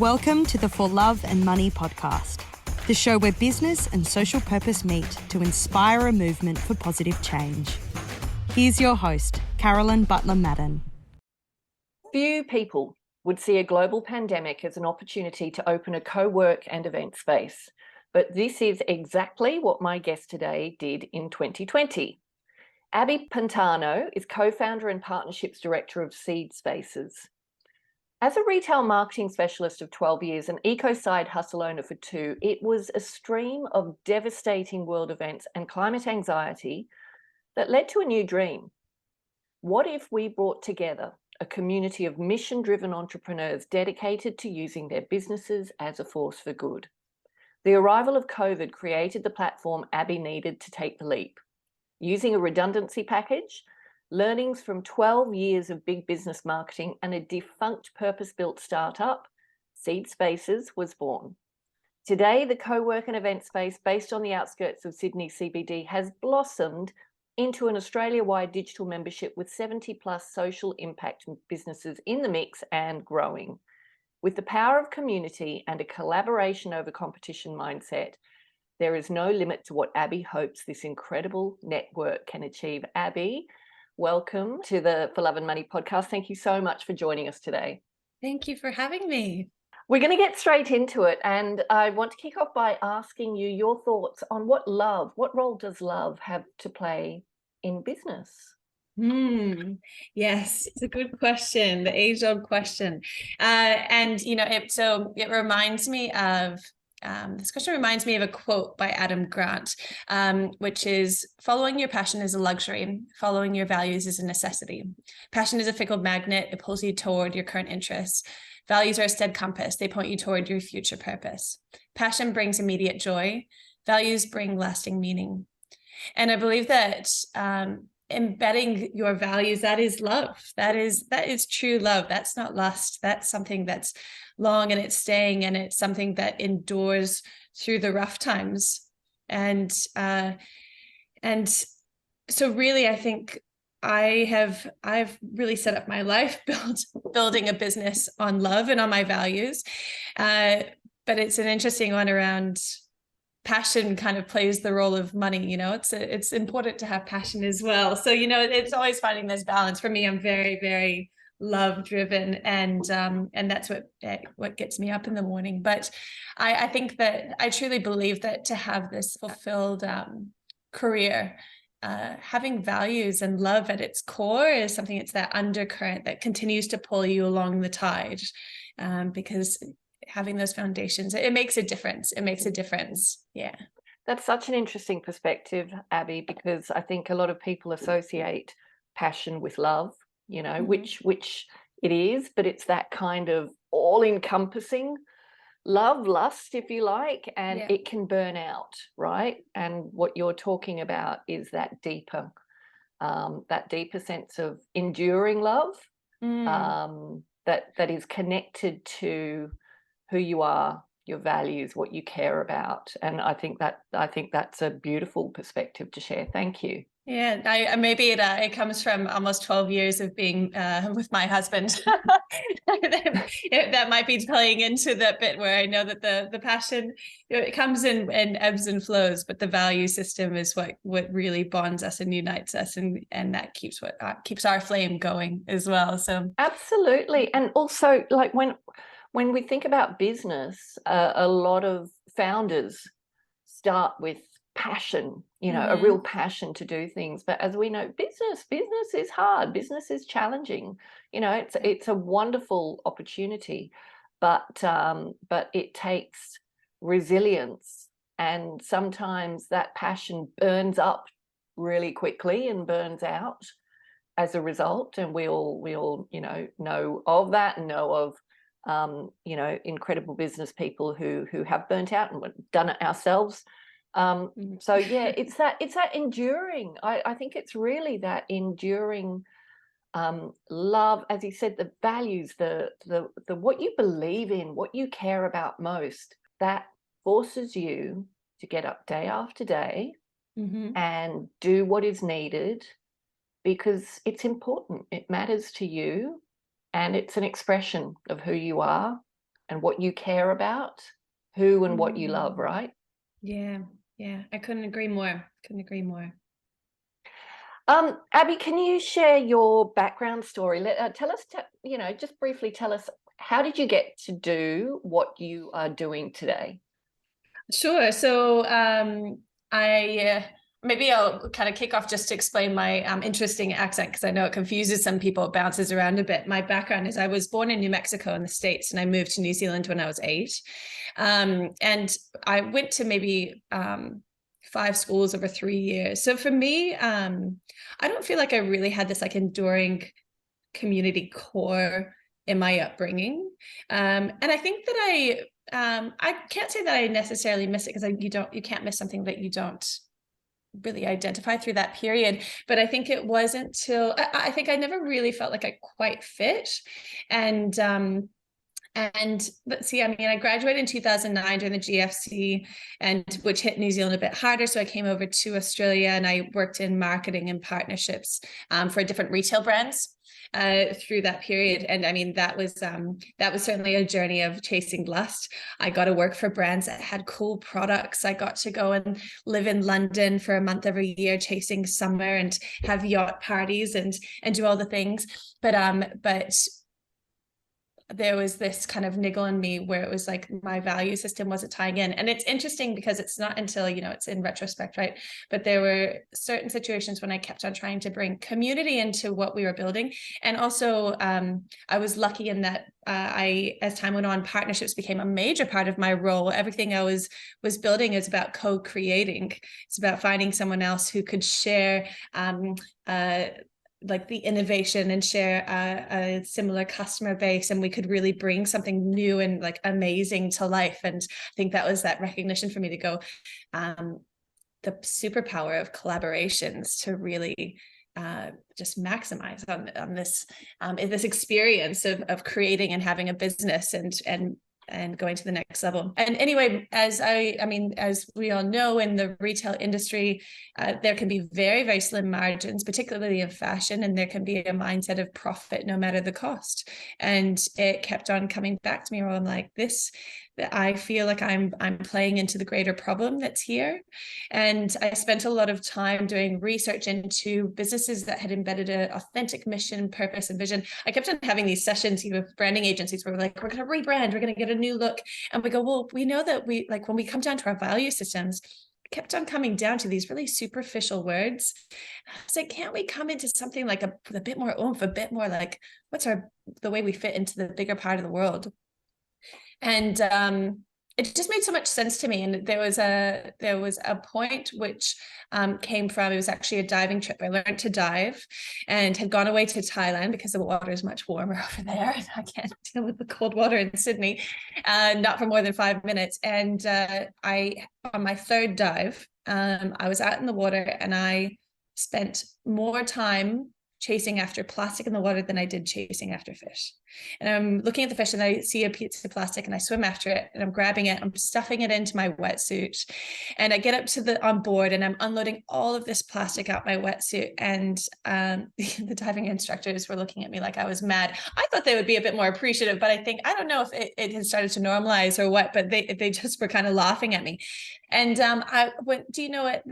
Welcome to the For Love and Money podcast, the show where business and social purpose meet to inspire a movement for positive change. Here's your host, Carolyn Butler-Madden. Few people would see a global pandemic as an opportunity to open a co-work and event space, but this is exactly what my guest today did in 2020. Abbey Pantano is co-founder and partnerships director of Seed Spaces. As a retail marketing specialist of 12 years, an eco-side hustle owner for 2, it was a stream of devastating world events and climate anxiety that led to a new dream. What if we brought together a community of mission-driven entrepreneurs dedicated to using their businesses as a force for good? The arrival of COVID created the platform Abbey needed to take the leap. Using a redundancy package, learnings from 12 years of big business marketing and a defunct purpose-built startup, Seed Spaces was born. Today, the co-work and event space based on the outskirts of Sydney CBD has blossomed into an Australia-wide digital membership with 70 plus social impact businesses in the mix and growing. With the power of community and a collaboration over competition mindset, there is no limit to what Abbey hopes this incredible network can achieve. Abbey, welcome to the For Love and Money podcast. Thank you so much for joining us today. Thank you for having me. We're going to get straight into it, and I want to kick off by asking you your thoughts on what role does love have to play in business? Yes, it's a good question, the age-old question. It reminds me of this question reminds me of a quote by Adam Grant, which is, following your passion is a luxury, following your values is a necessity. Passion is a fickle magnet, it pulls you toward your current interests. Values are a stead compass, they point you toward your future purpose. Passion brings immediate joy, values bring lasting meaning. And I believe that embedding your values, that is love. That is true love. That's not lust. That's something that's long and it's staying, and it's something that endures through the rough times. And so really, I think I've really set up my life building a business on love and on my values. But it's an interesting one around passion kind of plays the role of money. It's important to have passion as well. So, it's always finding this balance. For me, I'm very, very love driven, and that's what gets me up in the morning. But I think that I truly believe that to have this fulfilled career, having values and love at its core is something. It's that undercurrent that continues to pull you along the tide, because having those foundations, it makes a difference. Yeah. That's such an interesting perspective, Abbey, because I think a lot of people associate passion with love, which it is, but it's that kind of all-encompassing love, lust, if you like, and it can burn out, right? And what you're talking about is that deeper sense of enduring love, that is connected to who you are, your values, what you care about. And I think that's a beautiful perspective to share. Thank you. Yeah, maybe it comes from almost 12 years of being with my husband. That might be playing into that bit where I know that the passion, it comes in ebbs and flows, but the value system is what really bonds us and unites us, and that keeps our flame going as well. So absolutely. And also, like when we think about business, a lot of founders start with passion, a real passion to do things. But as we know, business is hard. Business is challenging. It's a wonderful opportunity, but it takes resilience, and sometimes that passion burns up really quickly and burns out as a result. And we all know of that, and know of incredible business people who have burnt out and done it ourselves. So yeah, it's that enduring. I think it's really that enduring love, as you said, the values, the what you believe in, what you care about most, that forces you to get up day after day and do what is needed, because it's important. It matters to you, and it's an expression of who you are. and what you care about, who and what you love, right? Yeah, I couldn't agree more. Abbey, can you share your background story? Tell us, just briefly tell us, how did you get to do what you are doing today? Sure. So I maybe I'll kind of kick off just to explain my interesting accent, because I know it confuses some people, it bounces around a bit. My background is I was born in New Mexico in the States, and I moved to New Zealand when I was 8. And I went to maybe 5 schools over 3 years. So for me, I don't feel like I really had this like enduring community core in my upbringing. And I think that I can't say that I necessarily miss it, because you can't miss something that you don't really identify through that period. But I think it wasn't till I think I never really felt like I quite fit. And let's see, I mean, I graduated in 2009 during the GFC, and which hit New Zealand a bit harder. So I came over to Australia, and I worked in marketing and partnerships for different retail brands through that period. And I mean, that was certainly a journey of chasing lust. I got to work for brands that had cool products. I got to go and live in London for a month every year, chasing summer, and have yacht parties and do all the things. But there was this kind of niggle in me where it was like my value system wasn't tying in. And it's interesting because it's not until, it's in retrospect, right? But there were certain situations when I kept on trying to bring community into what we were building. And also I was lucky in that as time went on, partnerships became a major part of my role. Everything I was building is about co-creating. It's about finding someone else who could share like the innovation and share a similar customer base, and we could really bring something new and like amazing to life. And I think that was that recognition for me to go, the superpower of collaborations to really just maximize on this experience of creating and having a business and going to the next level. And anyway, as we all know, in the retail industry, there can be very, very slim margins, particularly in fashion, and there can be a mindset of profit no matter the cost. And it kept on coming back to me where I'm like, that I feel like I'm playing into the greater problem that's here. And I spent a lot of time doing research into businesses that had embedded an authentic mission, purpose, and vision. I kept on having these sessions with branding agencies where we're like, we're going to rebrand, we're going to get a new look. And we go, well, we know that when we come down to our value systems, kept on coming down to these really superficial words. I was like, can't we come into something like a bit more oomph, a bit more like, what's the way we fit into the bigger part of the world? And it just made so much sense to me. And there was a point which came from, it was actually a diving trip. I learned to dive and had gone away to Thailand because the water is much warmer over there. And I can't deal with the cold water in Sydney, not for more than 5 minutes. And on my 3rd dive, I was out in the water, and I spent more time chasing after plastic in the water than I did chasing after fish. And I'm looking at the fish, and I see a piece of plastic, and I swim after it, and I'm grabbing it, I'm stuffing it into my wetsuit, and I get up to on board, and I'm unloading all of this plastic out my wetsuit. And the diving instructors were looking at me like I was mad. I thought they would be a bit more appreciative, but I don't know if it had started to normalize or what, but they just were kind of laughing at me. And I went, do you know what?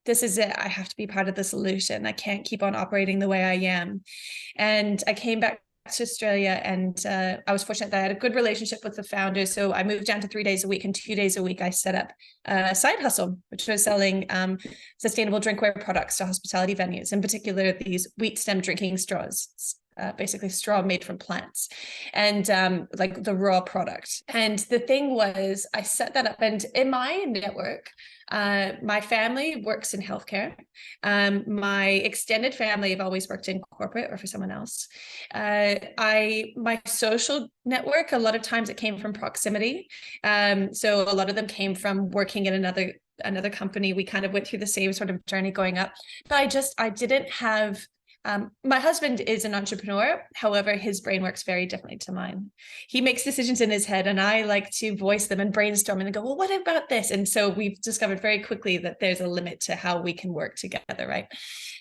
This is it. I have to be part of the solution. I can't keep on operating the way I am. And I came back to Australia, and I was fortunate that I had a good relationship with the founders. So I moved down to 3 days a week, and 2 days a week I set up a side hustle, which was selling sustainable drinkware products to hospitality venues, in particular these wheat stem drinking straws. Basically straw made from plants, and like the raw product. And the thing was, I set that up, and in my network, my family works in healthcare. My extended family have always worked in corporate or for someone else. My social network, a lot of times it came from proximity. So a lot of them came from working in another company. We kind of went through the same sort of journey going up, but I didn't have. My husband is an entrepreneur. However, his brain works very differently to mine. He makes decisions in his head, and I like to voice them and brainstorm and go, well, what about this? And so we've discovered very quickly that there's a limit to how we can work together, right?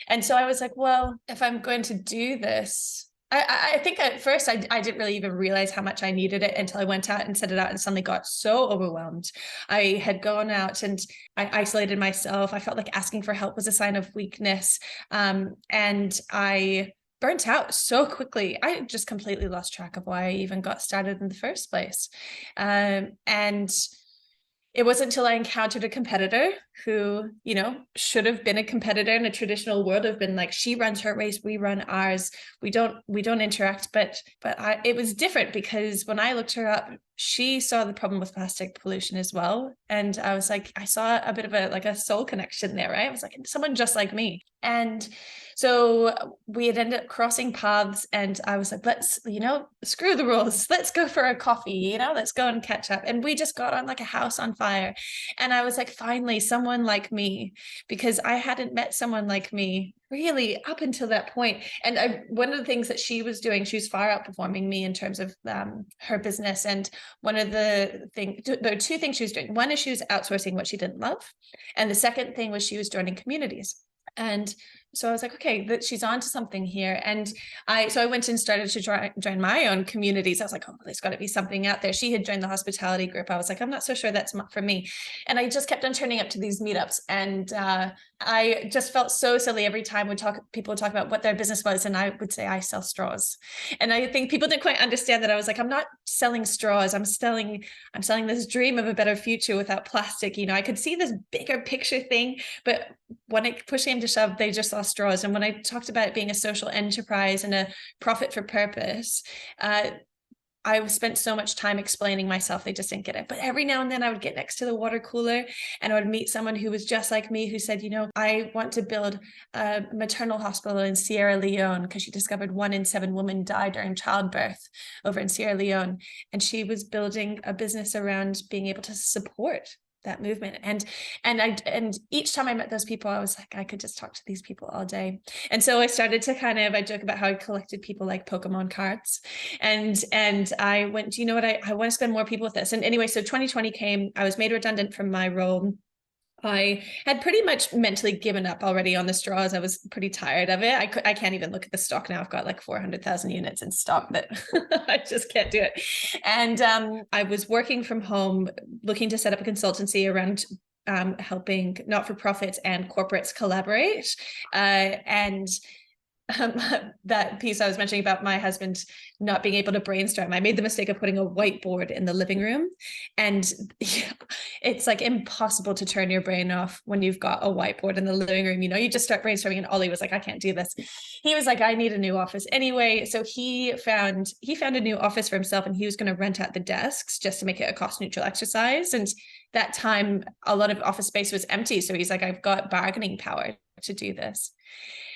And so I was like, well, if I'm going to do this, I think at first I didn't really even realize how much I needed it until I went out and said it out and suddenly got so overwhelmed. I had gone out and I isolated myself. I felt like asking for help was a sign of weakness. And I burnt out so quickly. I just completely lost track of why I even got started in the first place. And it wasn't until I encountered a competitor who, you know, should have been a competitor in a traditional world, have been like, she runs her race, we run ours. We don't interact, but it was different because when I looked her up, she saw the problem with plastic pollution as well. And I was like, I saw a bit of a soul connection there, right? I was like, someone just like me. And so we had ended up crossing paths, and I was like, let's, you know, screw the rules. Let's go for a coffee, you know, let's go and catch up. And we just got on like a house on fire. And I was like, finally, someone like me, because I hadn't met someone like me really up until that point. And one of the things that she was doing, she was far outperforming me in terms of her business. And one of the things, there are two things she was doing. One is she was outsourcing what she didn't love. And the second thing was she was joining communities. And so I was like, okay, that she's on to something here. And I went and started to join my own communities. I was like, oh, there's got to be something out there. She had joined the hospitality group. I was like, I'm not so sure that's for me. And I just kept on turning up to these meetups. And I just felt so silly every time people would talk about what their business was. And I would say, I sell straws. And I think people didn't quite understand that. I was like, I'm not selling straws. I'm selling this dream of a better future without plastic. You know, I could see this bigger picture thing, but when it push came to shove, they just saw straws. And when I talked about it being a social enterprise and a profit for purpose, I spent so much time explaining myself, they just didn't get it. But every now and then I would get next to the water cooler and I would meet someone who was just like me, who said, you know, I want to build a maternal hospital in Sierra Leone, because she discovered 1 in 7 women die during childbirth over in Sierra Leone. And she was building a business around being able to support that movement. And each time I met those people, I was like, I could just talk to these people all day. And so I started to I joke about how I collected people like Pokemon cards. And I went, you know what, I want to spend more people with this. And anyway, so 2020 came, I was made redundant from my role. I had pretty much mentally given up already on the straws. I was pretty tired of it. I can't even look at the stock now. I've got like 400,000 units in stock that I just can't do it. And I was working from home, looking to set up a consultancy around helping not-for-profits and corporates collaborate. That piece I was mentioning about my husband not being able to brainstorm, I made the mistake of putting a whiteboard in the living room, and it's like impossible to turn your brain off when you've got a whiteboard in the living room. You know, you just start brainstorming, and Ollie was like, I can't do this. He was like, I need a new office anyway. So he found a new office for himself, and he was going to rent out the desks just to make it a cost neutral exercise. And that time a lot of office space was empty, so he's like, I've got bargaining power to do this.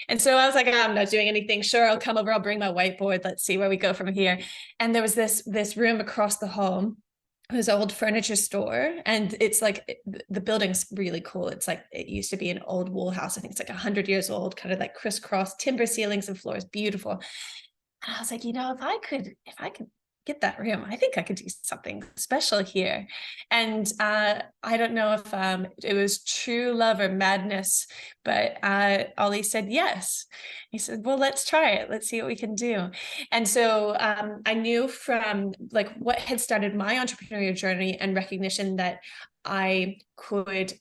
And so I was like, I'm not doing anything. Sure, I'll come over. I'll bring my whiteboard. Let's see where we go from here. And there was this room across the hall. It was an old furniture store. And it's like, the building's really cool. It's like, it used to be an old wool house. I think it's like 100 years old, kind of like crisscross timber ceilings and floors, beautiful. And I was like, you know, if I could get that room, I think I could do something special here. And I don't know if it was true love or madness, but Ollie said yes. He said, well, let's try it. Let's see what we can do. And so I knew from like what had started my entrepreneurial journey and recognition that I could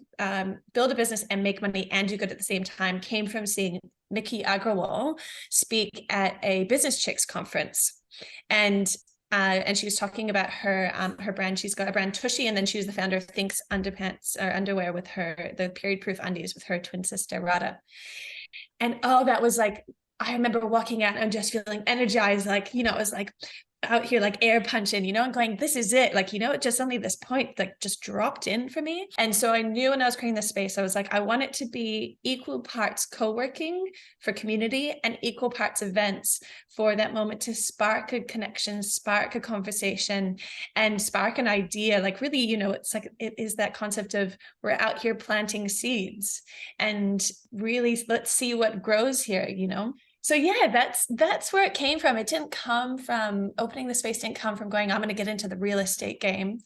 build a business and make money and do good at the same time came from seeing Nikki Agrawal speak at a Business Chicks conference. And she was talking about her brand. She's got a brand, Tushy, and then she was the founder of Thinx underpants or underwear with the period proof undies with her twin sister Radha. And that was like, I remember walking out and just feeling energized, like, you know, it was like out here like air punching, you know, and going, this is it. Like, you know, it just suddenly this point like just dropped in for me. And so I knew when I was creating this space, I was like, I want it to be equal parts co-working for community and equal parts events for that moment to spark a connection, spark a conversation, and spark an idea. Like really, you know, it's like, it is that concept of we're out here planting seeds and really let's see what grows here, you know? So yeah, that's where it came from. It didn't come from opening the space, didn't come from going, I'm going to get into the real estate game.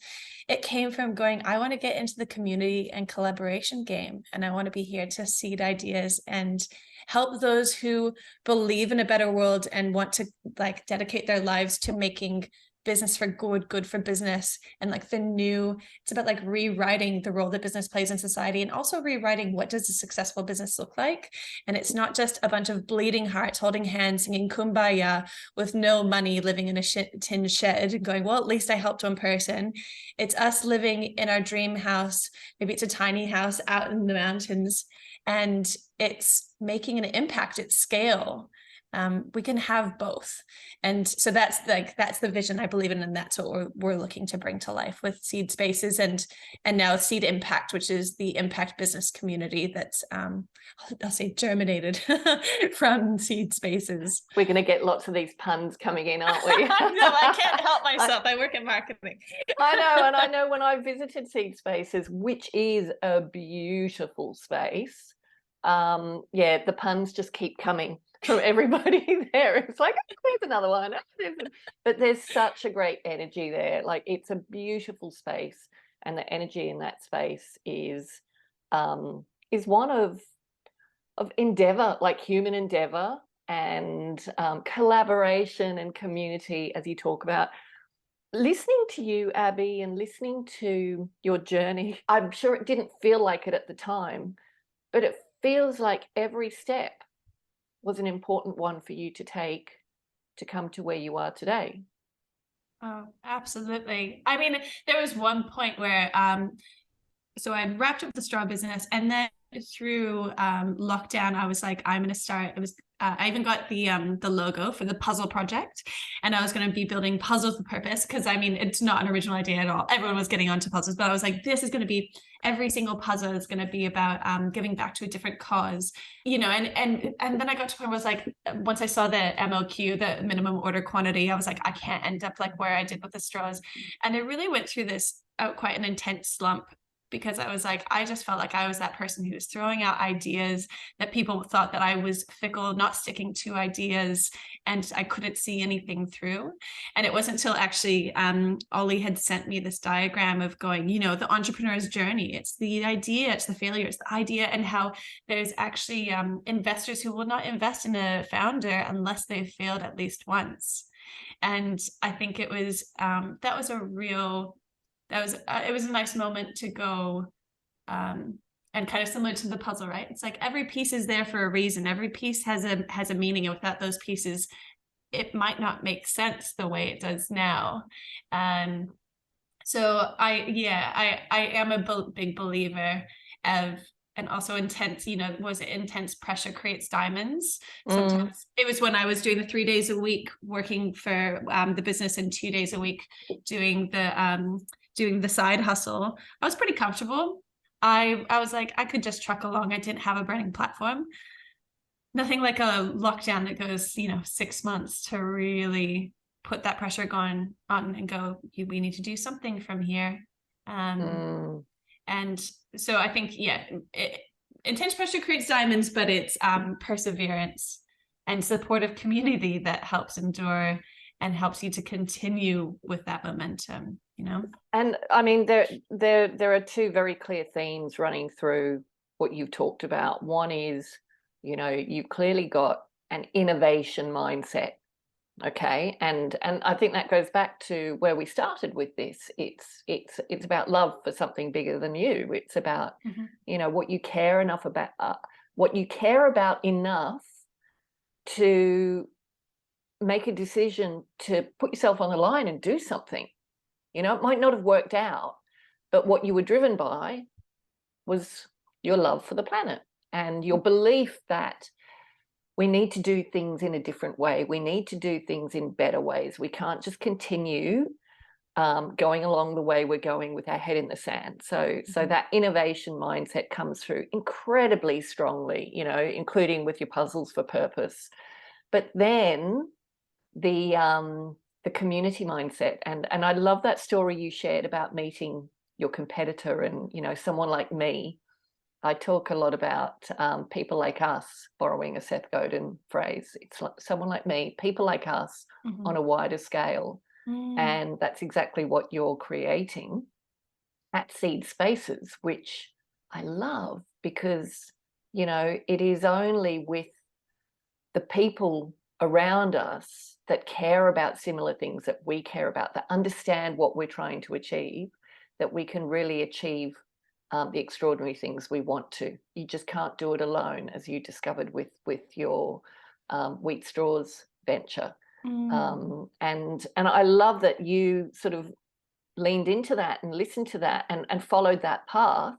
It came from going, I want to get into the community and collaboration game. And I want to be here to seed ideas and help those who believe in a better world and want to like dedicate their lives to making business for good for business. And like it's about like rewriting the role that business plays in society, and also rewriting what does a successful business look like. And it's not just a bunch of bleeding hearts holding hands singing kumbaya with no money, living in a tin shed going, well, at least I helped one person. It's us living in our dream house. Maybe it's a tiny house out in the mountains, and it's making an impact at scale. We can have both. And so that's the vision I believe in. And that's what we're looking to bring to life with Seed Spaces and now Seed Impact, which is the impact business community that's, I'll say germinated from Seed Spaces. We're going to get lots of these puns coming in, aren't we? No, I can't help myself. I work in marketing. I know. And I know when I visited Seed Spaces, which is a beautiful space, the puns just keep coming from everybody there. It's like, oh, there's another one. But there's such a great energy there. Like, it's a beautiful space, and the energy in that space is one of endeavor, like human endeavor and collaboration and community, as you talk about. Listening to you, Abbey, and listening to your journey, I'm sure it didn't feel like it at the time, but it feels like every step was an important one for you to take to come to where you are today. Oh, absolutely. I mean, there was one point where, so I wrapped up the straw business, and then through lockdown, I was like, I'm going to start. It was I even got the logo for the puzzle project, and I was going to be building puzzles with purpose, because I mean, it's not an original idea at all. Everyone was getting onto puzzles, but I was like, this is going to be, every single puzzle is going to be about giving back to a different cause, you know. And then I got to a point where I was like, once I saw the MOQ, the minimum order quantity, I was like, I can't end up like where I did with the straws. And I really went through this quite an intense slump, because I was like, I just felt like I was that person who was throwing out ideas that people thought that I was fickle, not sticking to ideas, and I couldn't see anything through. And it wasn't until actually Ollie had sent me this diagram of going, you know, the entrepreneur's journey. It's the idea, it's the failure, it's the idea, and how there's actually investors who will not invest in a founder unless they've failed at least once. And I think it was it was a nice moment to go and kind of similar to the puzzle, right? It's like every piece is there for a reason. Every piece has a meaning, and without those pieces, it might not make sense the way it does now. So I am a big believer of, and also intense, you know, was it intense pressure creates diamonds? Sometimes it was when I was doing the 3 days a week working for the business and 2 days a week doing the side hustle. I was pretty comfortable. I was like, I could just truck along. I didn't have a burning platform. Nothing like a lockdown that goes, 6 months to really put that pressure on and go, we need to do something from here. And so I think, intense pressure creates diamonds, but it's perseverance and supportive community that helps endure and helps you to continue with that momentum, And I mean, there are two very clear themes running through what you've talked about. One is, you've clearly got an innovation mindset. Okay. And I think that goes back to where we started with this. It's about love for something bigger than you. It's about, what you care about enough to make a decision to put yourself on the line and do something. It might not have worked out, but what you were driven by was your love for the planet and your belief that we need to do things in a different way. We need to do things in better ways. We can't just continue going along the way we're going with our head in the sand. So that innovation mindset comes through incredibly strongly, including with your puzzles for purpose. But then the community mindset, and I love that story you shared about meeting your competitor and, someone like me I talk a lot about people like us, borrowing a Seth Godin phrase. It's like someone like me, people like us on a wider scale. And that's exactly what you're creating at Seed Spaces, which I love, because, you know, it is only with the people around us that care about similar things that we care about, that understand what we're trying to achieve, that we can really achieve the extraordinary things we want to. You just can't do it alone, as you discovered with your wheat straws venture. And I love that you sort of leaned into that and listened to that and followed that path,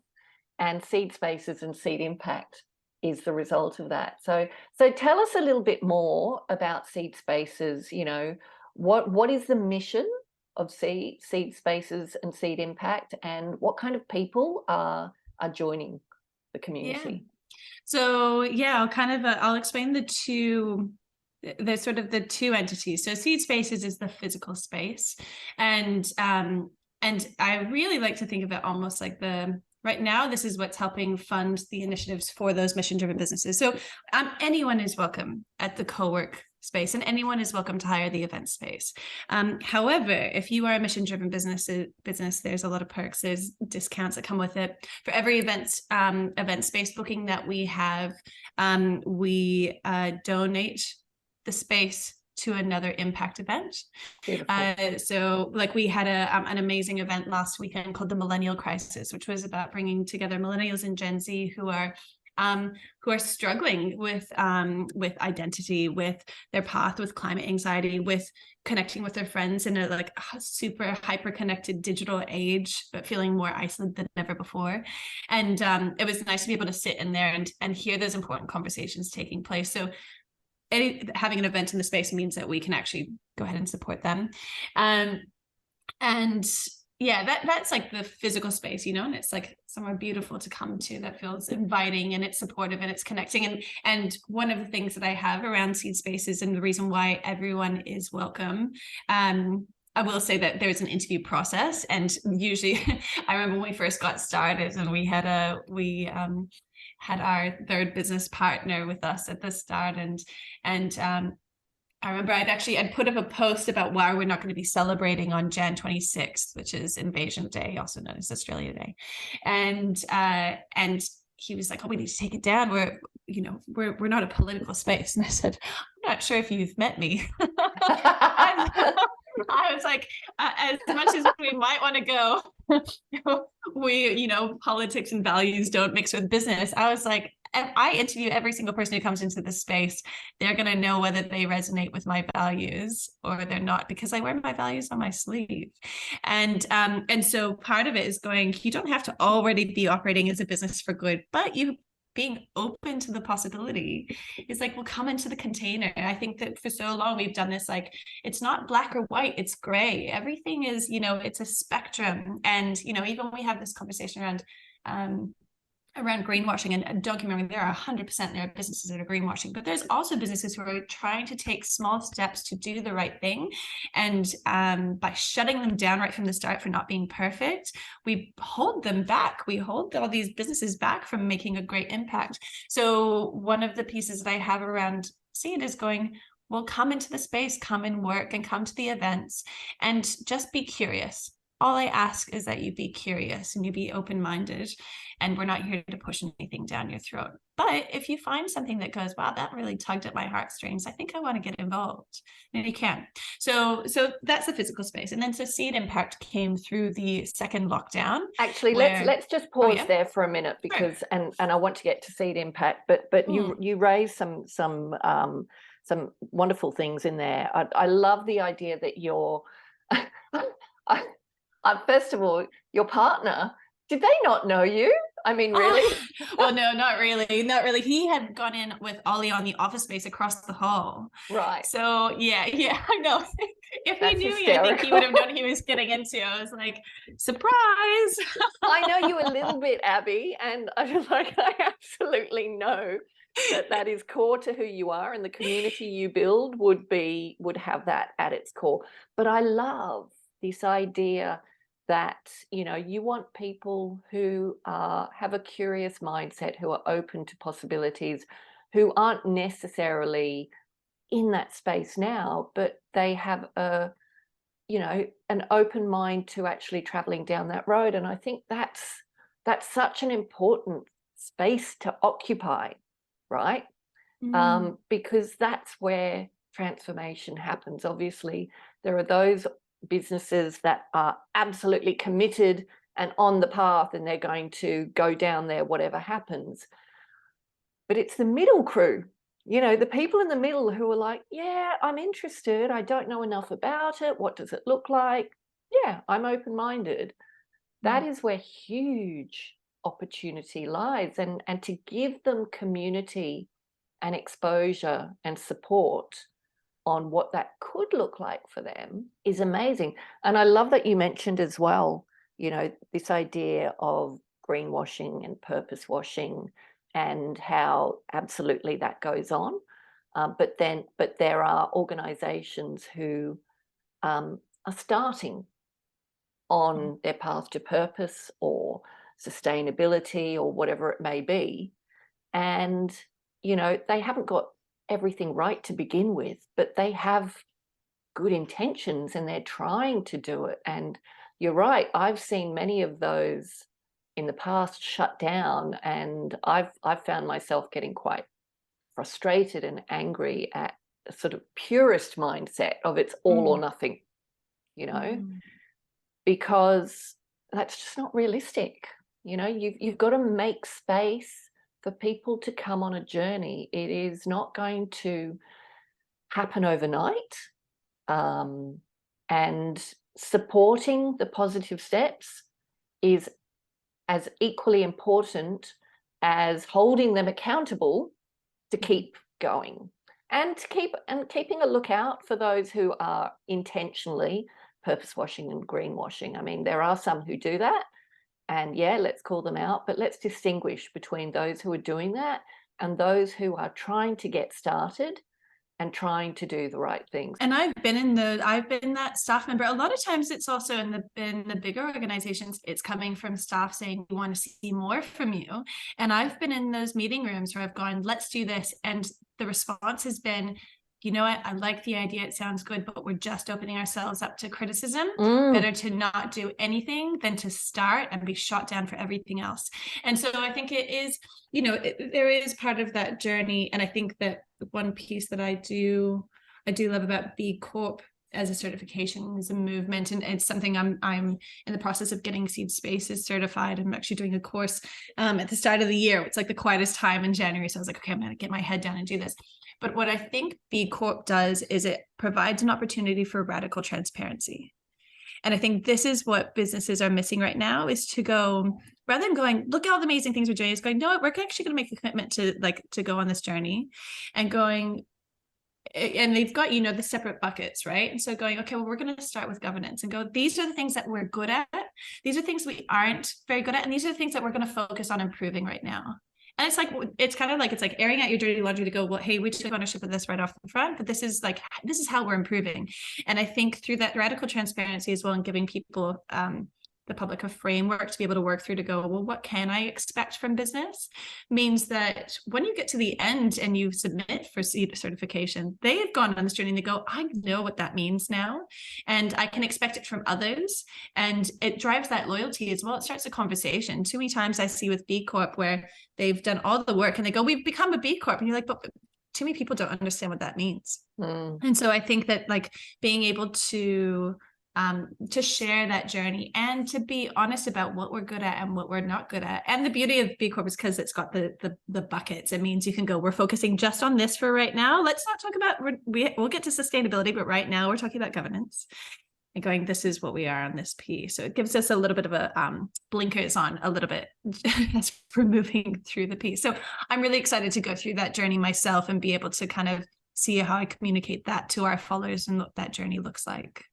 and Seed Spaces and Seed Impact is the result of that. So tell us a little bit more about Seed Spaces. You know, what is the mission of Seed Spaces and Seed Impact, and what kind of people are joining the community? So I'll explain the two entities. So Seed Spaces is the physical space, and I really like to think of it almost like right now, this is what's helping fund the initiatives for those mission-driven businesses. So anyone is welcome at the co-work space, and anyone is welcome to hire the event space. However, if you are a mission-driven business, there's a lot of perks. There's discounts that come with it. For every event space booking that we have, we donate the space to another impact event. So like we had an amazing event last weekend called the Millennial Crisis, which was about bringing together millennials and Gen Z who are struggling with identity, with their path, with climate anxiety, with connecting with their friends in a super hyper connected digital age, but feeling more isolated than ever before. And it was nice to be able to sit in there and hear those important conversations taking place. So having an event in the space means that we can actually go ahead and support them. And yeah, that's like the physical space, you know, and it's like somewhere beautiful to come to that feels inviting and it's supportive and it's connecting. And one of the things that I have around Seed Spaces, and the reason why everyone is welcome, I will say that there's an interview process, and usually I remember when we first got started and we had our third business partner with us at the start, and I remember I'd put up a post about why we're not going to be celebrating on Jan 26th, which is Invasion Day, also known as Australia Day, and he was like, "Oh, we need to take it down. We're not a political space." And I said, "I'm not sure if you've met me." I was like, as much as we might want to go, politics and values don't mix with business. I was like, if I interview every single person who comes into this space, they're going to know whether they resonate with my values or they're not, because I wear my values on my sleeve. And so part of it is going, you don't have to already be operating as a business for good, but you being open to the possibility is like, we'll come into the container. I think that for so long we've done this, like, it's not black or white, it's gray. Everything is, it's a spectrum. And, even we have this conversation around greenwashing, and don't get me wrong, there are 100% there are businesses that are greenwashing, but there's also businesses who are trying to take small steps to do the right thing, and by shutting them down right from the start for not being perfect, we hold them back. We hold all these businesses back from making a great impact. So one of the pieces that I have around Seed is going, well, come into the space, come and work, and come to the events, and just be curious. All I ask is that you be curious and you be open-minded, and we're not here to push anything down your throat. But if you find something that goes, wow, that really tugged at my heartstrings, I think I want to get involved, then you can. So that's the physical space. And then so Seed Impact came through the second lockdown. Actually, let's just pause there for a minute, because and I want to get to Seed Impact, but you raised some wonderful things in there. I love the idea that you're first of all, your partner, did they not know you? I mean, really? Well, no, not really. He had gone in with Ollie on the Office Space across the hall. Right. So yeah, I know. If That's he knew hysterical. me, I think he would have known what he was getting into. I was like, surprise. I know you a little bit, Abbey, and I absolutely know that is core to who you are, and the community you build would have that at its core. But I love this idea that, you know, you want people who have a curious mindset, who are open to possibilities, who aren't necessarily in that space now, but they have a, you know, an open mind to actually traveling down that road. And I think that's such an important space to occupy, right? Because that's where transformation happens. Obviously, there are those businesses that are absolutely committed and on the path, and they're going to go down there whatever happens. But it's the middle crew, you know, the people in the middle who are like, yeah, I'm interested. I don't know enough about it. What does it look like? Yeah, I'm open-minded. That is where huge opportunity lies. And to give them community and exposure and support on what that could look like for them is amazing. And I love that you mentioned as well, you know, this idea of greenwashing and purpose washing and how absolutely that goes on. But there are organizations who are starting on their path to purpose or sustainability or whatever it may be. And, you know, they haven't got everything right to begin with, but they have good intentions and they're trying to do it. And you're right, I've seen many of those in the past shut down, and I've found myself getting quite frustrated and angry at a sort of purist mindset of it's all or nothing, you know, because that's just not realistic. You know, you've got to make space for people to come on a journey. It is not going to happen overnight. And supporting the positive steps is as equally important as holding them accountable to keep going, and keeping a lookout for those who are intentionally purpose washing and greenwashing. I mean, there are some who do that, and yeah, let's call them out, but let's distinguish between those who are doing that and those who are trying to get started and trying to do the right things. And I've been that staff member. A lot of times it's also in the bigger organizations, it's coming from staff saying, we want to see more from you. And I've been in those meeting rooms where I've gone, let's do this. And the response has been, you know what, I like the idea, it sounds good, but we're just opening ourselves up to criticism. Better to not do anything than to start and be shot down for everything else. And so I think it is, you know, there is part of that journey. And I think that one piece that I do love about B Corp as a certification is a movement, and it's something I'm in the process of getting Seed Spaces certified. I'm actually doing a course at the start of the year. It's like the quietest time in January, so I was like, okay, I'm going to get my head down and do this. But what I think B Corp does is it provides an opportunity for radical transparency. And I think this is what businesses are missing right now, is to go, rather than going, look at all the amazing things we're doing, is going, no, we're actually going to make a commitment to go on this journey, and going, and they've got, you know, the separate buckets, right? And so going, okay, well, we're going to start with governance and go, these are the things that we're good at. These are things we aren't very good at. And these are the things that we're going to focus on improving right now. And it's like, it's kind of like, it's like airing out your dirty laundry to go, well, hey, we took ownership of this right off the front, but this is how we're improving. And I think through that radical transparency as well, and giving people, the public a framework to be able to work through to go, well, what can I expect from business, means that when you get to the end and you submit for Seed certification, they have gone on this journey and they go, I know what that means now, and I can expect it from others. And it drives that loyalty as well. It starts a conversation. Too many times I see with B Corp where they've done all the work and they go, we've become a B Corp. And you're like, but too many people don't understand what that means. And so I think that, like, being able to share that journey and to be honest about what we're good at and what we're not good at. And the beauty of B Corp is because it's got the buckets. It means you can go, we're focusing just on this for right now. Let's not talk about, we'll get to sustainability, but right now we're talking about governance. And going, this is what we are on this piece. So it gives us a little bit of a blinkers on a little bit as we're moving through the piece. So I'm really excited to go through that journey myself and be able to kind of see how I communicate that to our followers and what that journey looks like.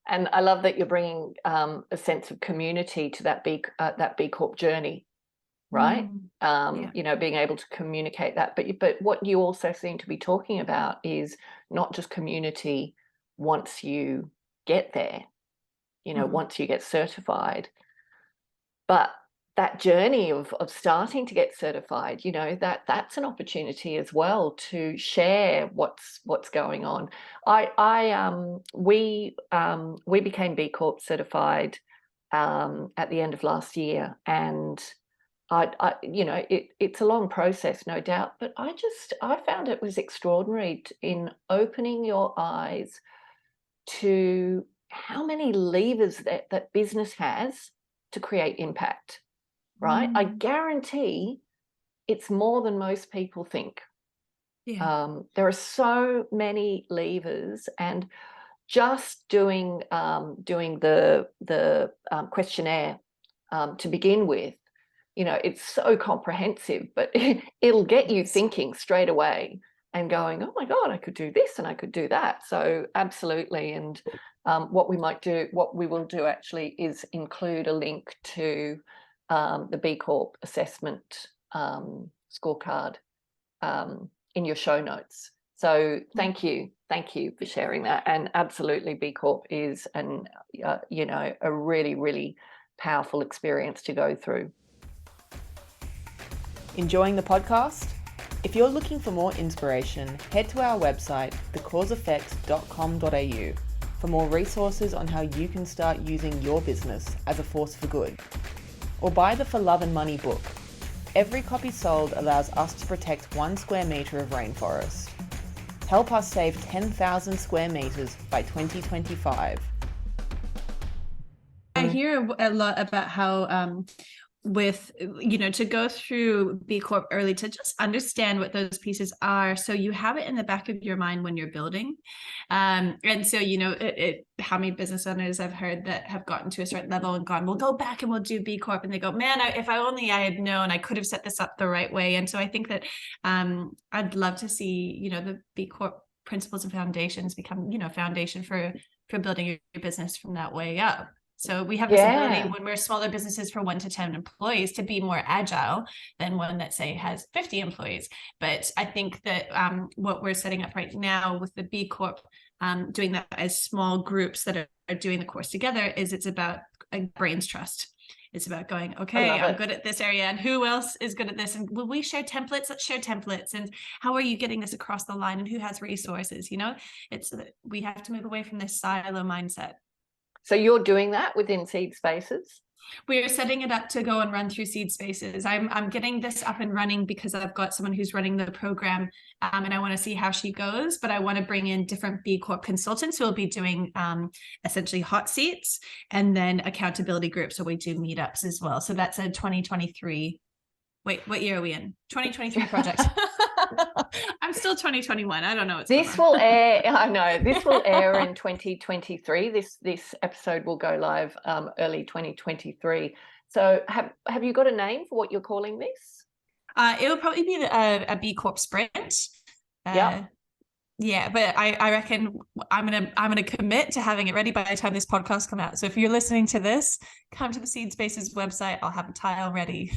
And I love that you're bringing a sense of community to that B Corp journey, right? You know, being able to communicate that. But what you also seem to be talking about is not just community once you get there, once you get certified. But that journey of starting to get certified, that's an opportunity as well to share what's going on. We became B Corp certified at the end of last year, and it's a long process, no doubt, but I found it was extraordinary in opening your eyes to how many levers that business has to create impact, right? I guarantee it's more than most people think. Yeah. There are so many levers, and just doing the questionnaire to begin with, it's so comprehensive, but it'll get you thinking straight away and going, oh my God, I could do this and I could do that. So absolutely. And what we will do actually is include a link to the B Corp assessment scorecard in your show notes. So thank you for sharing that. And absolutely, B Corp is a really, really powerful experience to go through. Enjoying the podcast? If you're looking for more inspiration, head to our website, thecauseeffect.com.au, for more resources on how you can start using your business as a force for good. Or buy the For Love and Money book. Every copy sold allows us to protect 1 square metre of rainforest. Help us save 10,000 square metres by 2025. I hear a lot about how to go through B Corp early, to just understand what those pieces are, so you have it in the back of your mind when you're building. And so how many business owners I've heard that have gotten to a certain level and gone, we'll go back and we'll do B Corp, and they go, man, if I had known, I could have set this up the right way. And so I think that I'd love to see the B Corp principles and foundations become foundation for building your business from that way up. So we have this ability when we're smaller businesses for 1 to 10 employees to be more agile than one that, say, has 50 employees. But I think that what we're setting up right now with the B Corp, doing that as small groups that are doing the course together, it's about brains trust. It's about going, okay, I'm good at this area, and who else is good at this? And will we share templates? Let's share templates. And how are you getting this across the line? And who has resources? We have to move away from this silo mindset. So you're doing that within Seed Spaces? We're setting it up to go and run through Seed Spaces. I'm getting this up and running because I've got someone who's running the program, and I want to see how she goes, but I want to bring in different B Corp consultants who will be doing essentially hot seats and then accountability groups. So we do meetups as well. So that's a 2023. Wait, what year are we in? 2023 project. I'm still 2021. I don't know. This will air. I know this will air in 2023. This episode will go live early 2023. So have you got a name for what you're calling this? It'll probably be a B Corp sprint. Yeah, but I reckon I'm gonna commit to having it ready by the time this podcast comes out. So if you're listening to this, come to the Seed Spaces website. I'll have a tile ready.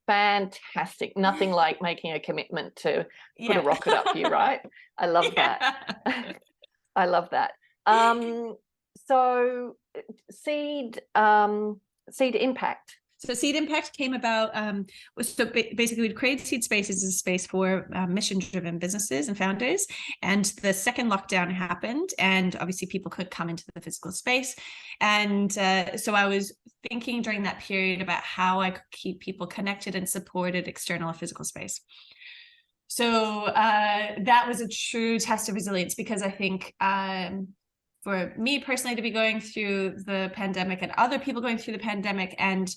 Fantastic. Nothing like making a commitment to put a rocket up you, right? I love that. I love that. So Seed Impact. So Seed Impact came about, basically we'd created Seed Spaces as a space for mission-driven businesses and founders. And the second lockdown happened, and obviously people could come into the physical space. And so I was thinking during that period about how I could keep people connected and supported external or physical space. So that was a true test of resilience, because I think for me personally to be going through the pandemic and other people going through the pandemic and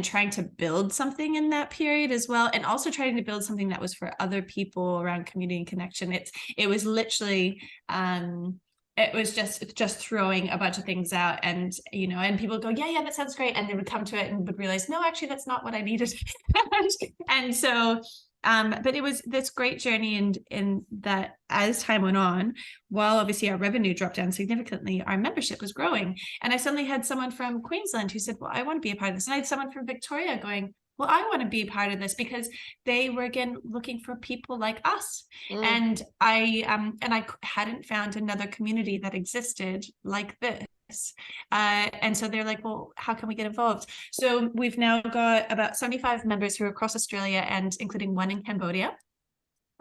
trying to build something in that period as well, and also trying to build something that was for other people around community and connection. It was literally it was just throwing a bunch of things out, and and people would go, yeah, that sounds great, and they would come to it and would realize, no, actually that's not what I needed. and so but it was this great journey, and in that as time went on, while obviously our revenue dropped down significantly, our membership was growing. And I suddenly had someone from Queensland who said, well, I want to be a part of this. And I had someone from Victoria going, well, I want to be a part of this, because they were again looking for people like us. And I hadn't found another community that existed like this. And so they're like, well, how can we get involved? So we've now got about 75 members who are across Australia, and including one in Cambodia.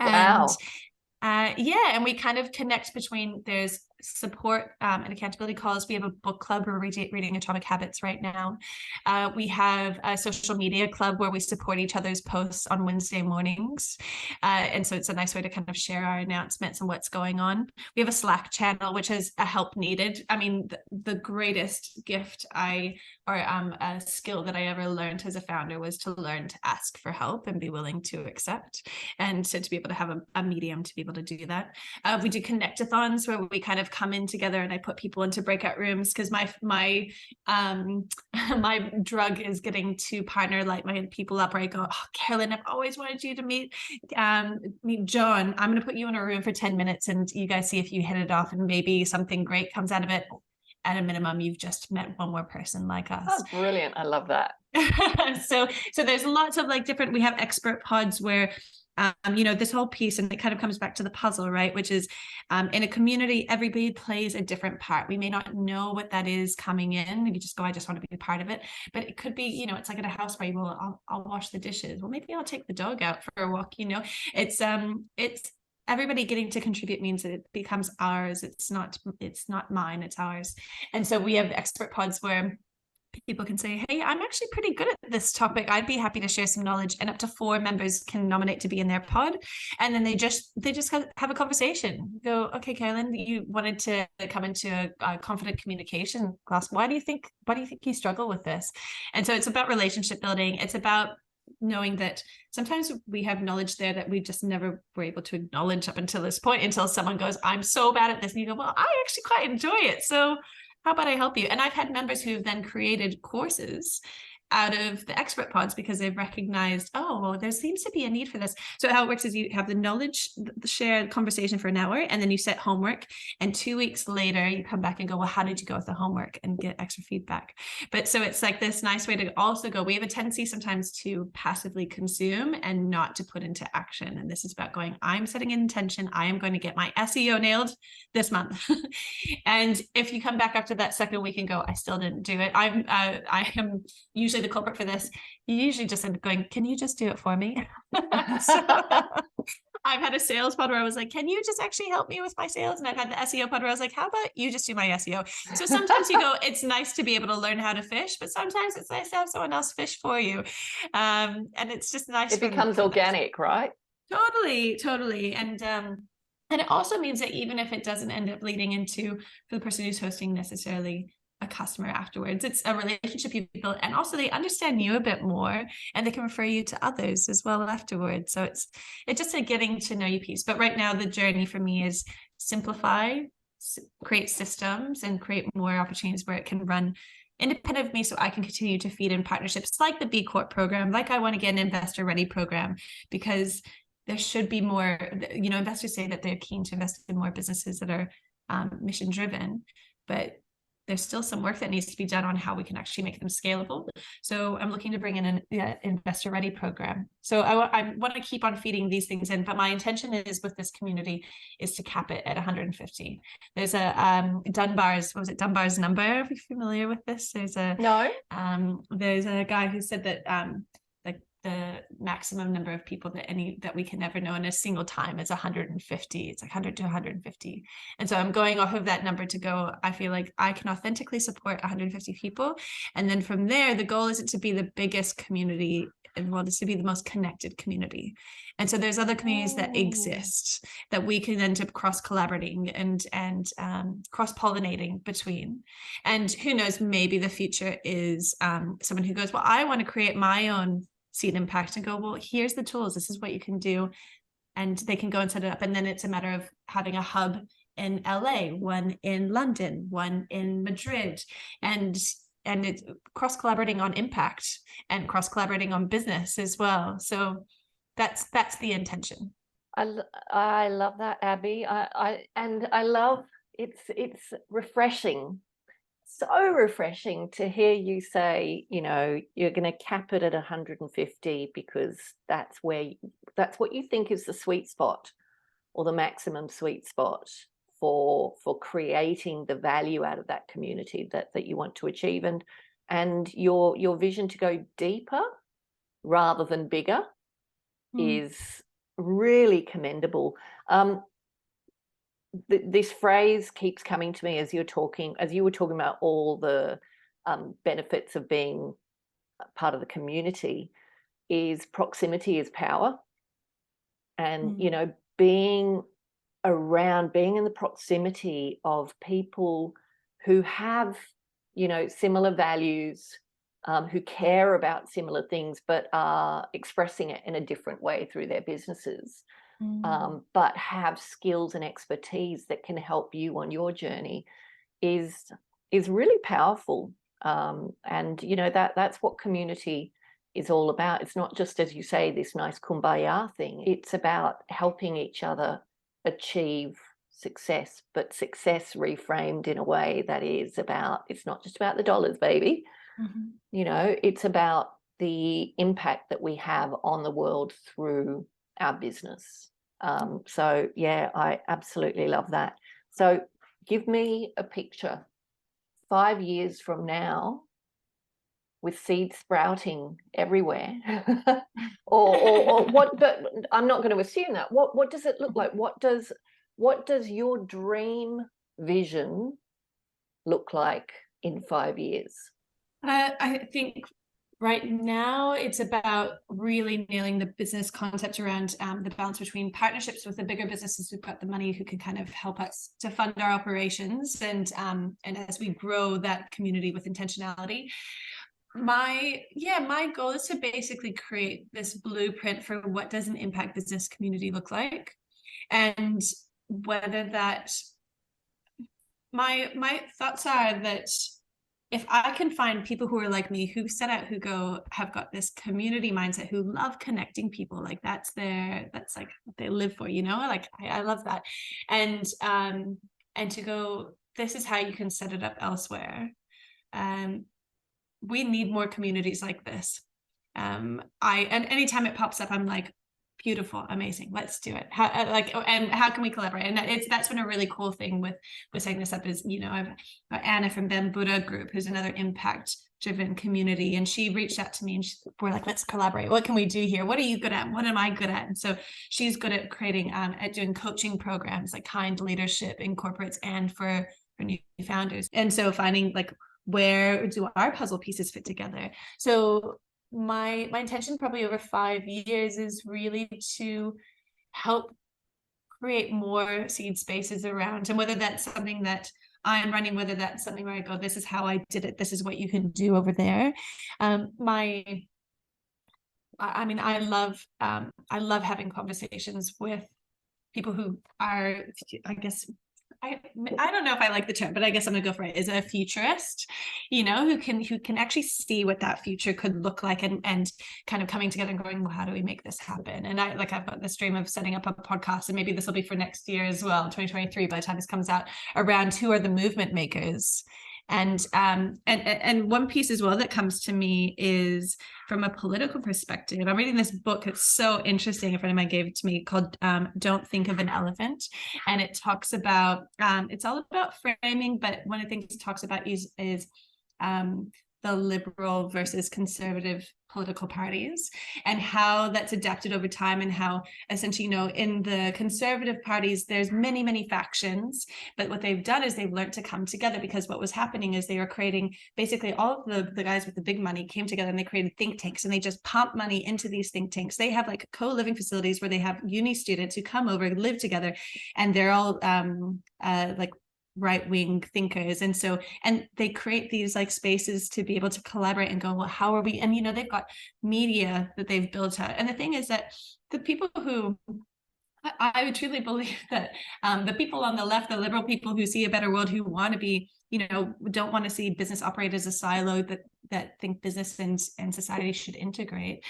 Wow. And and we kind of connect between, there's support and accountability calls. We have a book club. We're reading Atomic Habits right now. We have a social media club where we support each other's posts on Wednesday mornings. And so it's a nice way to kind of share our announcements and what's going on. We have a Slack channel, which is a help needed. I mean, the greatest gift a skill that I ever learned as a founder was to learn to ask for help and be willing to accept. And so to be able to have a medium to be able to do that. We do connect-a-thons where we kind of come in together, and I put people into breakout rooms because my drug is getting to partner like my people up where I go, oh, Carolyn, I've always wanted you to meet John. I'm going to put you in a room for 10 minutes and you guys see if you hit it off and maybe something great comes out of it. At a minimum, you've just met one more person like us. Oh, brilliant. I love that. So there's lots of like different, we have expert pods where this whole piece, and it kind of comes back to the puzzle, right? Which is in a community, everybody plays a different part. We may not know what that is coming in. You just go, I just want to be a part of it. But it could be, it's like at a house where you will, I'll wash the dishes. Well, maybe I'll take the dog out for a walk. It's everybody getting to contribute means that it becomes ours. It's not mine, it's ours. And so we have expert pods where people can say, hey, I'm actually pretty good at this topic. I'd be happy to share some knowledge, and up to 4 members can nominate to be in their pod. And then they just have a conversation. Go, okay, Carolyn, you wanted to come into a confident communication class. Why do you think you struggle with this? And so it's about relationship building. It's about knowing that sometimes we have knowledge there that we just never were able to acknowledge up until this point, until someone goes, I'm so bad at this. And you go, well, I actually quite enjoy it. So how about I help you? And I've had members who've then created courses out of the expert pods because they've recognized, oh, well, there seems to be a need for this. So how it works is you have the knowledge, the shared conversation for an hour, and then you set homework. And 2 weeks later, you come back and go, well, how did you go with the homework, and get extra feedback. But so it's like this nice way to also go, we have a tendency sometimes to passively consume and not to put into action. And this is about going, I'm setting an intention. I am going to get my SEO nailed this month. And if you come back after that second week and go, I still didn't do it. I am usually the culprit for this. You usually just end up going, can you just do it for me? So, I've had a sales pod where I was like, can you just actually help me with my sales? And I've had the SEO pod where I was like, how about you just do my SEO? So sometimes you go, it's nice to be able to learn how to fish, but sometimes it's nice to have someone else fish for you. And it's just nice. It becomes organic, right? Totally. And it also means that even if it doesn't end up leading into, for the person who's hosting, necessarily a customer afterwards, it's a relationship you build, and also they understand you a bit more and they can refer you to others as well afterwards. So it's just a getting to know you piece. But right now the journey for me is simplify, create systems, and create more opportunities where it can run independent of me, so I can continue to feed in partnerships like the B Corp program, like I want to get an investor ready program, because there should be more, investors say that they're keen to invest in more businesses that are mission driven, but there's still some work that needs to be done on how we can actually make them scalable. So I'm looking to bring in an investor ready program. So I want to keep on feeding these things in, but my intention is with this community is to cap it at 150. There's a Dunbar's number? Are you familiar with this? There's a guy who said that the maximum number of people that we can ever know in a single time is 150. It's like 100 to 150. And so I'm going off of that number to go, I feel like I can authentically support 150 people. And then from there, the goal isn't to be the biggest community in the world, it's to be the most connected community. And so there's other communities that exist that we can end up cross-collaborating and cross-pollinating between. And who knows, maybe the future is someone who goes, well, I want to create my own seed impact, and go, well, here's the tools, this is what you can do, and they can go and set it up. And then it's a matter of having a hub in LA, one in London, one in Madrid, and it's cross-collaborating on impact and cross-collaborating on business as well. So that's the intention. I love that, Abbey. I love it's refreshing. So refreshing to hear you say, you're going to cap it at 150 because that's what you think is the sweet spot or the maximum sweet spot for creating the value out of that community that you want to achieve, and your vision to go deeper rather than bigger is really commendable. This phrase keeps coming to me as you were talking about all the benefits of being part of the community, is proximity is power. And you know, being in the proximity of people who have, you know, similar values, who care about similar things, but are expressing it in a different way through their businesses, but have skills and expertise that can help you on your journey, is really powerful. And you know, that's what community is all about. It's not just, as you say, this nice kumbaya thing. It's about helping each other achieve success, but success reframed in a way that is about, it's not just about the dollars, baby. You know, it's about the impact that we have on the world through our business. So yeah, I absolutely love that. So give me a picture 5 years from now with seeds sprouting everywhere. or what, but I'm not going to assume that. What does it look like? What does your dream vision look like in 5 years? I think right now it's about really nailing the business concept around the balance between partnerships with the bigger businesses who've got the money, who can kind of help us to fund our operations, and as we grow that community with intentionality. My goal is to basically create this blueprint for what does an impact business community look like, and whether that, my thoughts are that if I can find people who are like me, who set out, have got this community mindset, who love connecting people, like that's like what they live for, you know, like I love that. And to go, this is how you can set it up elsewhere. We need more communities like this. And anytime it pops up, I'm like, beautiful, amazing, let's do it. And how can we collaborate? And that's been a really cool thing with setting this up, is, you know, I've got Anna from Ben Buddha Group, who's another impact driven community, and she reached out to me and we're like, let's collaborate. What can we do here? What are you good at? What am I good at? And so she's good at creating at doing coaching programs, like kind leadership in corporates and for new founders. And so finding like, where do our puzzle pieces fit together? So my intention probably over 5 years is really to help create more seed spaces around, and whether that's something that I'm running, whether that's something where I go, this is how I did it, this is what you can do over there. I love having conversations with people who are, I guess, I don't know if I like the term, but I guess I'm gonna go for it, is a futurist, you know, who can actually see what that future could look like, and kind of coming together and going, well, how do we make this happen? And I've got this dream of setting up a podcast, and maybe this will be for next year as well, 2023, by the time this comes out, around who are the movement makers. And one piece as well that comes to me is from a political perspective. I'm reading this book. It's so interesting. A friend of mine gave it to me, called Don't Think of an Elephant. And it talks about, it's all about framing, but one of the things it talks about is the liberal versus conservative political parties, and how that's adapted over time, and how essentially, you know, in the conservative parties, there's many factions, but what they've done is they've learned to come together, because what was happening is they were creating, basically all of the guys with the big money came together and they created think tanks, and they just pump money into these think tanks. They have like co-living facilities where they have uni students who come over, live together, and they're all like right-wing thinkers, and they create these like spaces to be able to collaborate and go, well, how are we? And you know, they've got media that they've built out, and the thing is that the people who, I would truly believe that the people on the left, the liberal people who see a better world, who want to be, you know, don't want to see business operate as a silo, that think business and society should integrate.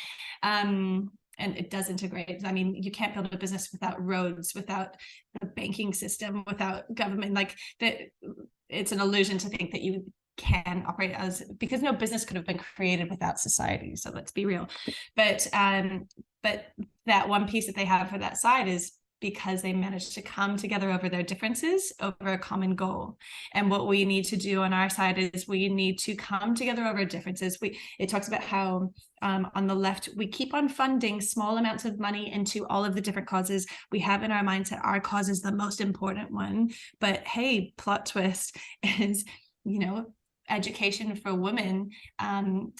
And it does integrate. I mean, you can't build a business without roads, without the banking system, without government. Like that, it's an illusion to think that you can operate because no business could have been created without society. So let's be real. But that one piece that they have for that side is because they managed to come together over their differences, over a common goal. And what we need to do on our side is we need to come together over differences. It talks about how on the left, we keep on funding small amounts of money into all of the different causes. We have in our mindset, our cause is the most important one. But hey, plot twist is, education for women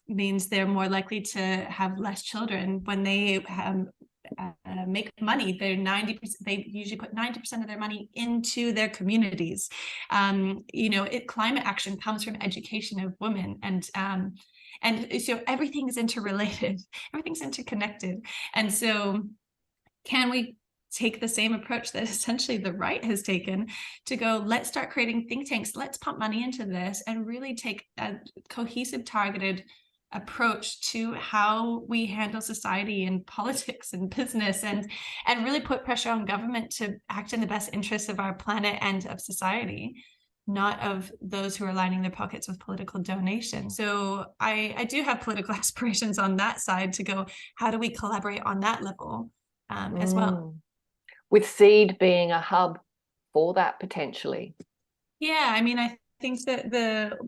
means they're more likely to have less children. When they make money, they usually put 90% of their money into their communities. Climate action comes from education of women, and so everything is interrelated, everything's interconnected. And so can we take the same approach that essentially the right has taken to go, let's start creating think tanks, let's pump money into this and really take a cohesive, targeted approach to how we handle society and politics and business, and really put pressure on government to act in the best interests of our planet and of society, not of those who are lining their pockets with political donations. So I do have political aspirations on that side to go, how do we collaborate on that level as well? With Seed being a hub for that potentially. Yeah, I mean, I think that the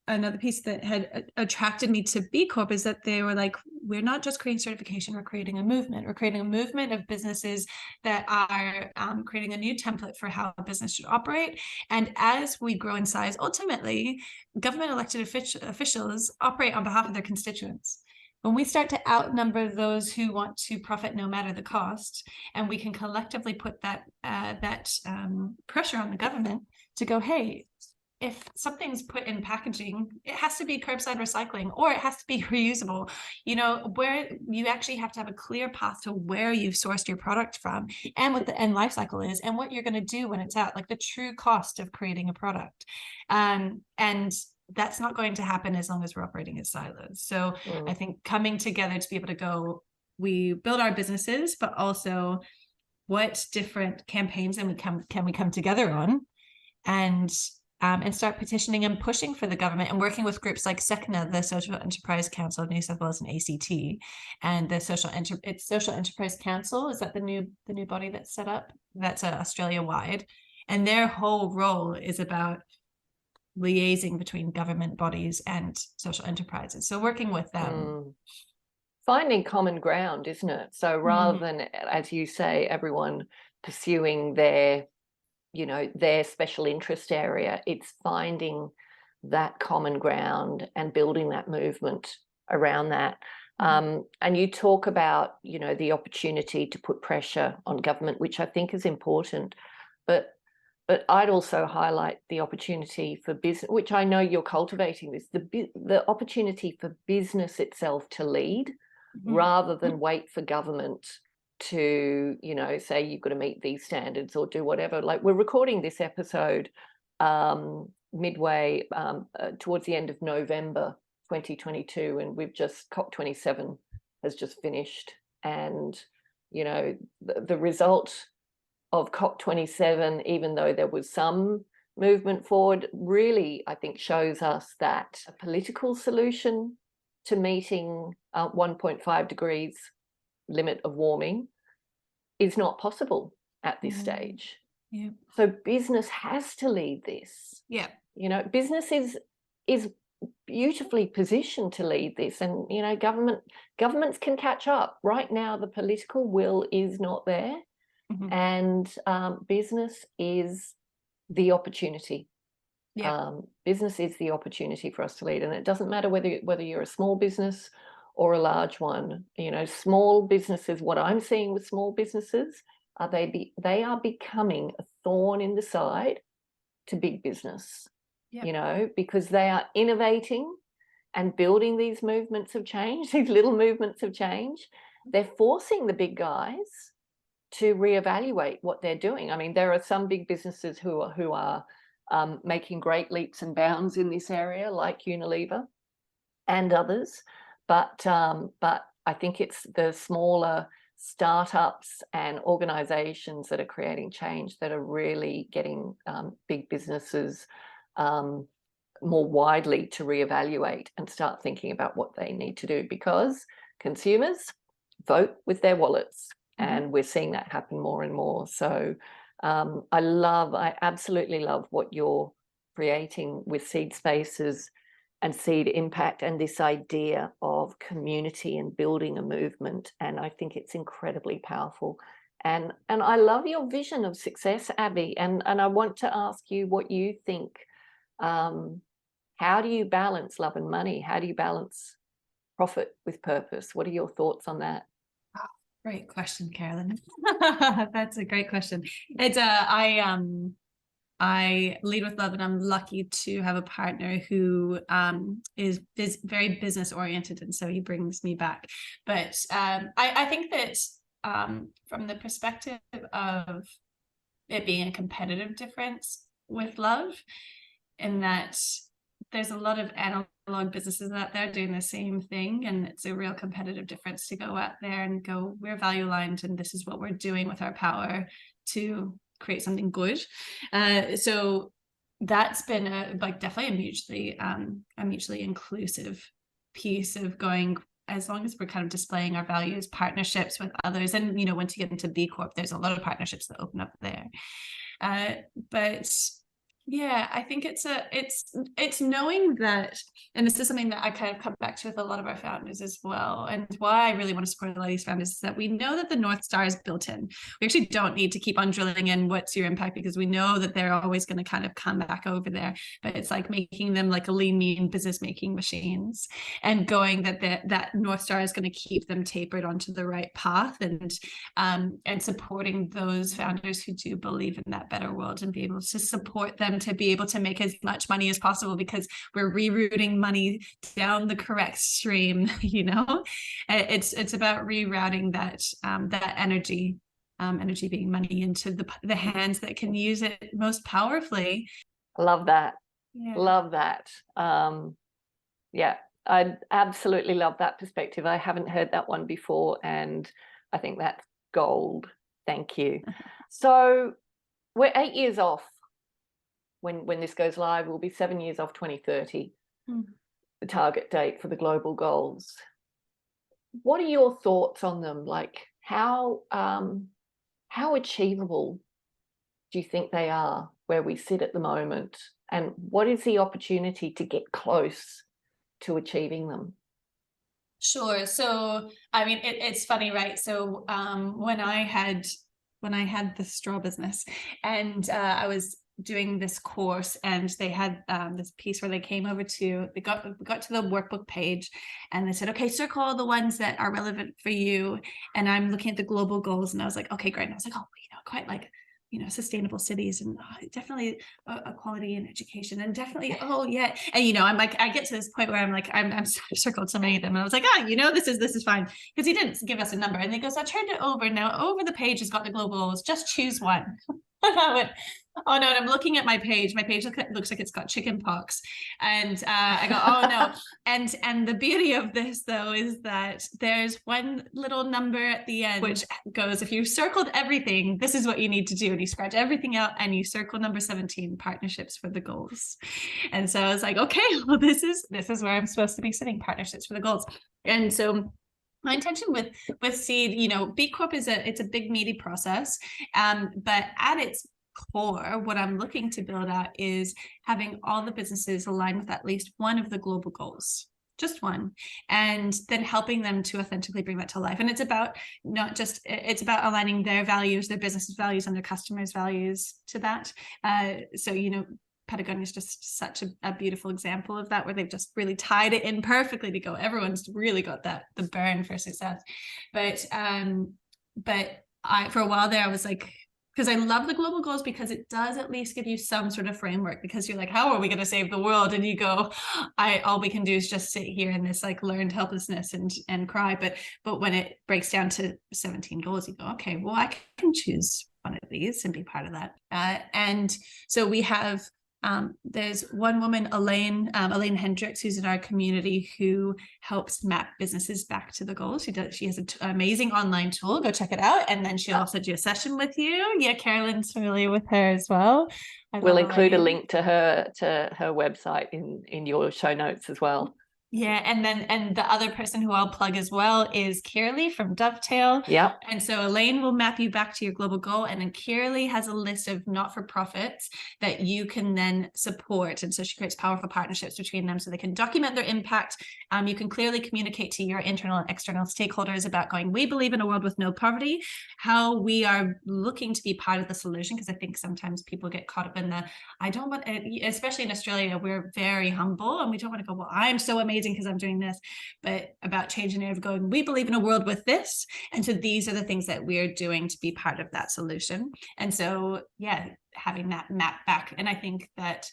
another piece that had attracted me to B Corp is that they were like, we're not just creating certification, we're creating a movement. We're creating a movement of businesses that are creating a new template for how a business should operate. And as we grow in size, ultimately, government elected officials operate on behalf of their constituents. When we start to outnumber those who want to profit no matter the cost, and we can collectively put that pressure on the government to go, hey, if something's put in packaging, it has to be curbside recycling, or it has to be reusable, where you actually have to have a clear path to where you've sourced your product from, and what the end life cycle is, and what you're going to do when it's out, like the true cost of creating a product. And that's not going to happen as long as we're operating as silos. So I think coming together to be able to go, we build our businesses, but also what different campaigns can we come together on, and start petitioning and pushing for the government, and working with groups like SECNA, the Social Enterprise Council of New South Wales and ACT, and the Social Enterprise Council. Is that the new body that's set up? That's Australia wide, and their whole role is about liaising between government bodies and social enterprises. So working with them. Finding common ground, isn't it? So rather than, as you say, everyone pursuing their special interest area, it's finding that common ground and building that movement around that. And you talk about, the opportunity to put pressure on government, which I think is important, but I'd also highlight the opportunity for business, which I know you're cultivating this, the opportunity for business itself to lead, rather than wait for government to, say you've got to meet these standards or do whatever. Like, we're recording this episode midway towards the end of November 2022, and we've just, COP27 has just finished. And, the result of COP27, even though there was some movement forward, really, I think, shows us that a political solution to meeting 1.5 degrees limit of warming is not possible at this stage. Yeah. So business has to lead this. Yeah. Business is beautifully positioned to lead this, and governments can catch up. Right now, the political will is not there. And business is the opportunity. Business is the opportunity for us to lead, and it doesn't matter whether you're a small business or a large one. Small businesses, what I'm seeing with small businesses, they are becoming a thorn in the side to big business. Because they are innovating and building these movements of change, these little movements of change. They're forcing the big guys to reevaluate what they're doing. I mean, there are some big businesses who are making great leaps and bounds in this area, like Unilever and others. But I think it's the smaller startups and organizations that are creating change that are really getting big businesses more widely to reevaluate and start thinking about what they need to do, because consumers vote with their wallets. and we're seeing that happen more and more. So I absolutely love what you're creating with Seed Spaces and Seed Impact, and this idea of community and building a movement. And I think it's incredibly powerful. And I love your vision of success, Abbey. And I want to ask you what you think. How do you balance love and money? How do you balance profit with purpose? What are your thoughts on that? Great question, Carolyn. That's a great question. It's I lead with love, and I'm lucky to have a partner who is very business oriented, and so he brings me back. But I think that from the perspective of it being a competitive difference with love, in that there's a lot of analog businesses out there doing the same thing, and it's a real competitive difference to go out there and go, we're value aligned, and this is what we're doing with our power to create something good. So that's been definitely a mutually inclusive piece of going, as long as we're kind of displaying our values, partnerships with others. And, once you get into B Corp, there's a lot of partnerships that open up there. But yeah, I think it's knowing that, and this is something that I kind of come back to with a lot of our founders as well, and why I really want to support a lot of these founders is that we know that the North Star is built in. We actually don't need to keep on drilling in what's your impact, because we know that they're always going to kind of come back over there. But it's like making them like a lean, mean business making machines, and going that North Star is going to keep them tapered onto the right path, and supporting those founders who do believe in that better world, and be able to support them to be able to make as much money as possible, because we're rerouting money down the correct stream. It's about rerouting that energy being money into the hands that can use it most powerfully. Love that. Love that. I absolutely love that perspective. I haven't heard that one before, and I think that's gold. Thank you. So we're 8 years off. When this goes live, we'll be 7 years off 2030, the target date for the global goals. What are your thoughts on them? Like, how achievable do you think they are where we sit at the moment? And what is the opportunity to get close to achieving them? Sure. So, I mean, it's funny, right? So when I had the straw business, and I was doing this course, and they had this piece where they came over to, we got to the workbook page, and they said, okay, circle all the ones that are relevant for you. And I'm looking at the global goals, and I was like, okay, great. And I was like, oh, quite like, sustainable cities, and definitely equality and education, and definitely, oh yeah. And, I'm like, I get to this point where I'm like, I'm circled so many of them. And I was like, this is fine. Because he didn't give us a number. And he goes, I turned it over. Now over the page has got the global goals. Just choose one. And I went, oh no. And I'm looking at my page. My page looks like it's got chicken pox. And I go, oh no. And the beauty of this, though, is that there's one little number at the end, which goes, if you circled everything, this is what you need to do. And you scratch everything out, and you circle number 17, partnerships for the goals. And so I was like, okay, well, this is where I'm supposed to be sitting, partnerships for the goals. And so my intention with Seed, B Corp it's a big, meaty process. But at its core, what I'm looking to build out is having all the businesses align with at least one of the global goals, just one, and then helping them to authentically bring that to life. And it's about it's about aligning their values, their business values, and their customers' values to that. So, Patagonia is just such a beautiful example of that, where they've just really tied it in perfectly to go, everyone's really got the burn for success. But I, for a while there, I was like, because I love the global goals, because it does at least give you some sort of framework, because you're like, how are we going to save the world? And you go, all we can do is just sit here in this like learned helplessness and cry. But when it breaks down to 17 goals, you go, okay, well, I can choose one of these and be part of that. And so we have, there's one woman, Elaine Hendricks, who's in our community, who helps map businesses back to the goals. She has an amazing online tool. Go check it out. And then she'll also do a session with you. Yeah, Carolyn's familiar with her as well. We'll include a link to her website in your show notes as well. Yeah, and the other person who I'll plug as well is Kiralee from Dovetail. Yeah. And so Elaine will map you back to your global goal, and then Kiralee has a list of not-for-profits that you can then support. And so she creates powerful partnerships between them so they can document their impact. You can clearly communicate to your internal and external stakeholders about going, we believe in a world with no poverty, how we are looking to be part of the solution, because I think sometimes people get caught up in the, I don't want, especially in Australia, we're very humble and we don't want to go, well, I'm so amazing because I'm doing this, but about changing it, of going, we believe in a world with this. And so these are the things that we're doing to be part of that solution. And so, yeah, having that map back. And I think that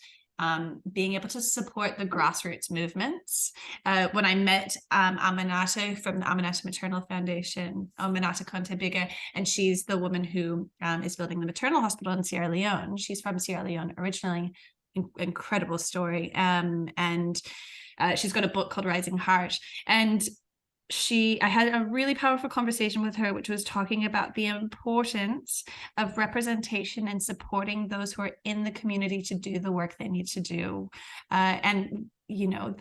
being able to support the grassroots movements. When I met Aminata from the Aminata Maternal Foundation, Aminata Conte-Biga, and she's the woman who is building the maternal hospital in Sierra Leone. She's from Sierra Leone originally. Incredible story. And she's got a book called Rising Heart. And I had a really powerful conversation with her, which was talking about the importance of representation and supporting those who are in the community to do the work they need to do. And you know,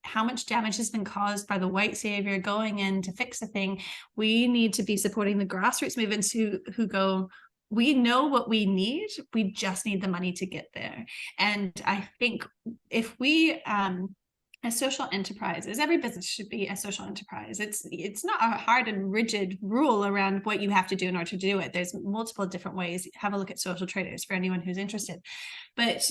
how much damage has been caused by the white savior going in to fix a thing. We need to be supporting the grassroots movements who go, we know what we need, we just need the money to get there. And I think if we as social enterprises, every business should be a social enterprise. It's not a hard and rigid rule around what you have to do in order to do it. There's multiple different ways. Have a look at Social Traders for anyone who's interested. But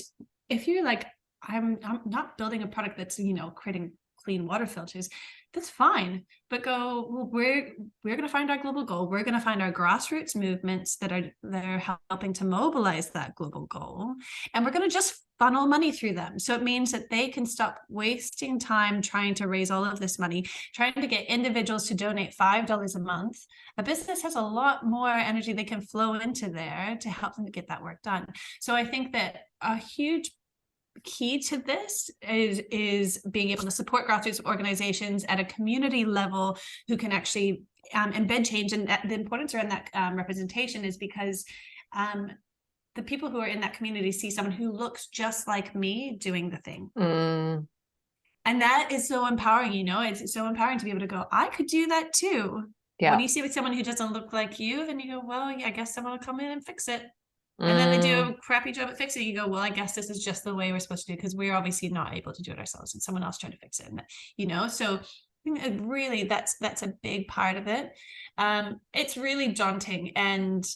if you're like, I'm not building a product that's, you know, creating clean water filters, that's fine. But go, well, we're going to find our global goal. We're going to find our grassroots movements that are helping to mobilize that global goal. And we're going to just funnel money through them. So it means that they can stop wasting time trying to raise all of this money, trying to get individuals to donate $5 a month. A business has a lot more energy they can flow into there to help them to get that work done. So I think that a huge key to this is being able to support grassroots organizations at a community level who can actually embed change. And the importance around that representation is because the people who are in that community see someone who looks just like me doing the thing. And that is so empowering, you know, it's so empowering to be able to go, I could do that too. Yeah. When you see with someone who doesn't look like you, then you go, well, yeah, I guess someone will come in and fix it. And then they do a crappy job at fixing it. You go, well, I guess this is just the way we're supposed to do, because we're obviously not able to do it ourselves and someone else tried to fix it. And, you know, so really that's a big part of it. It's really daunting, and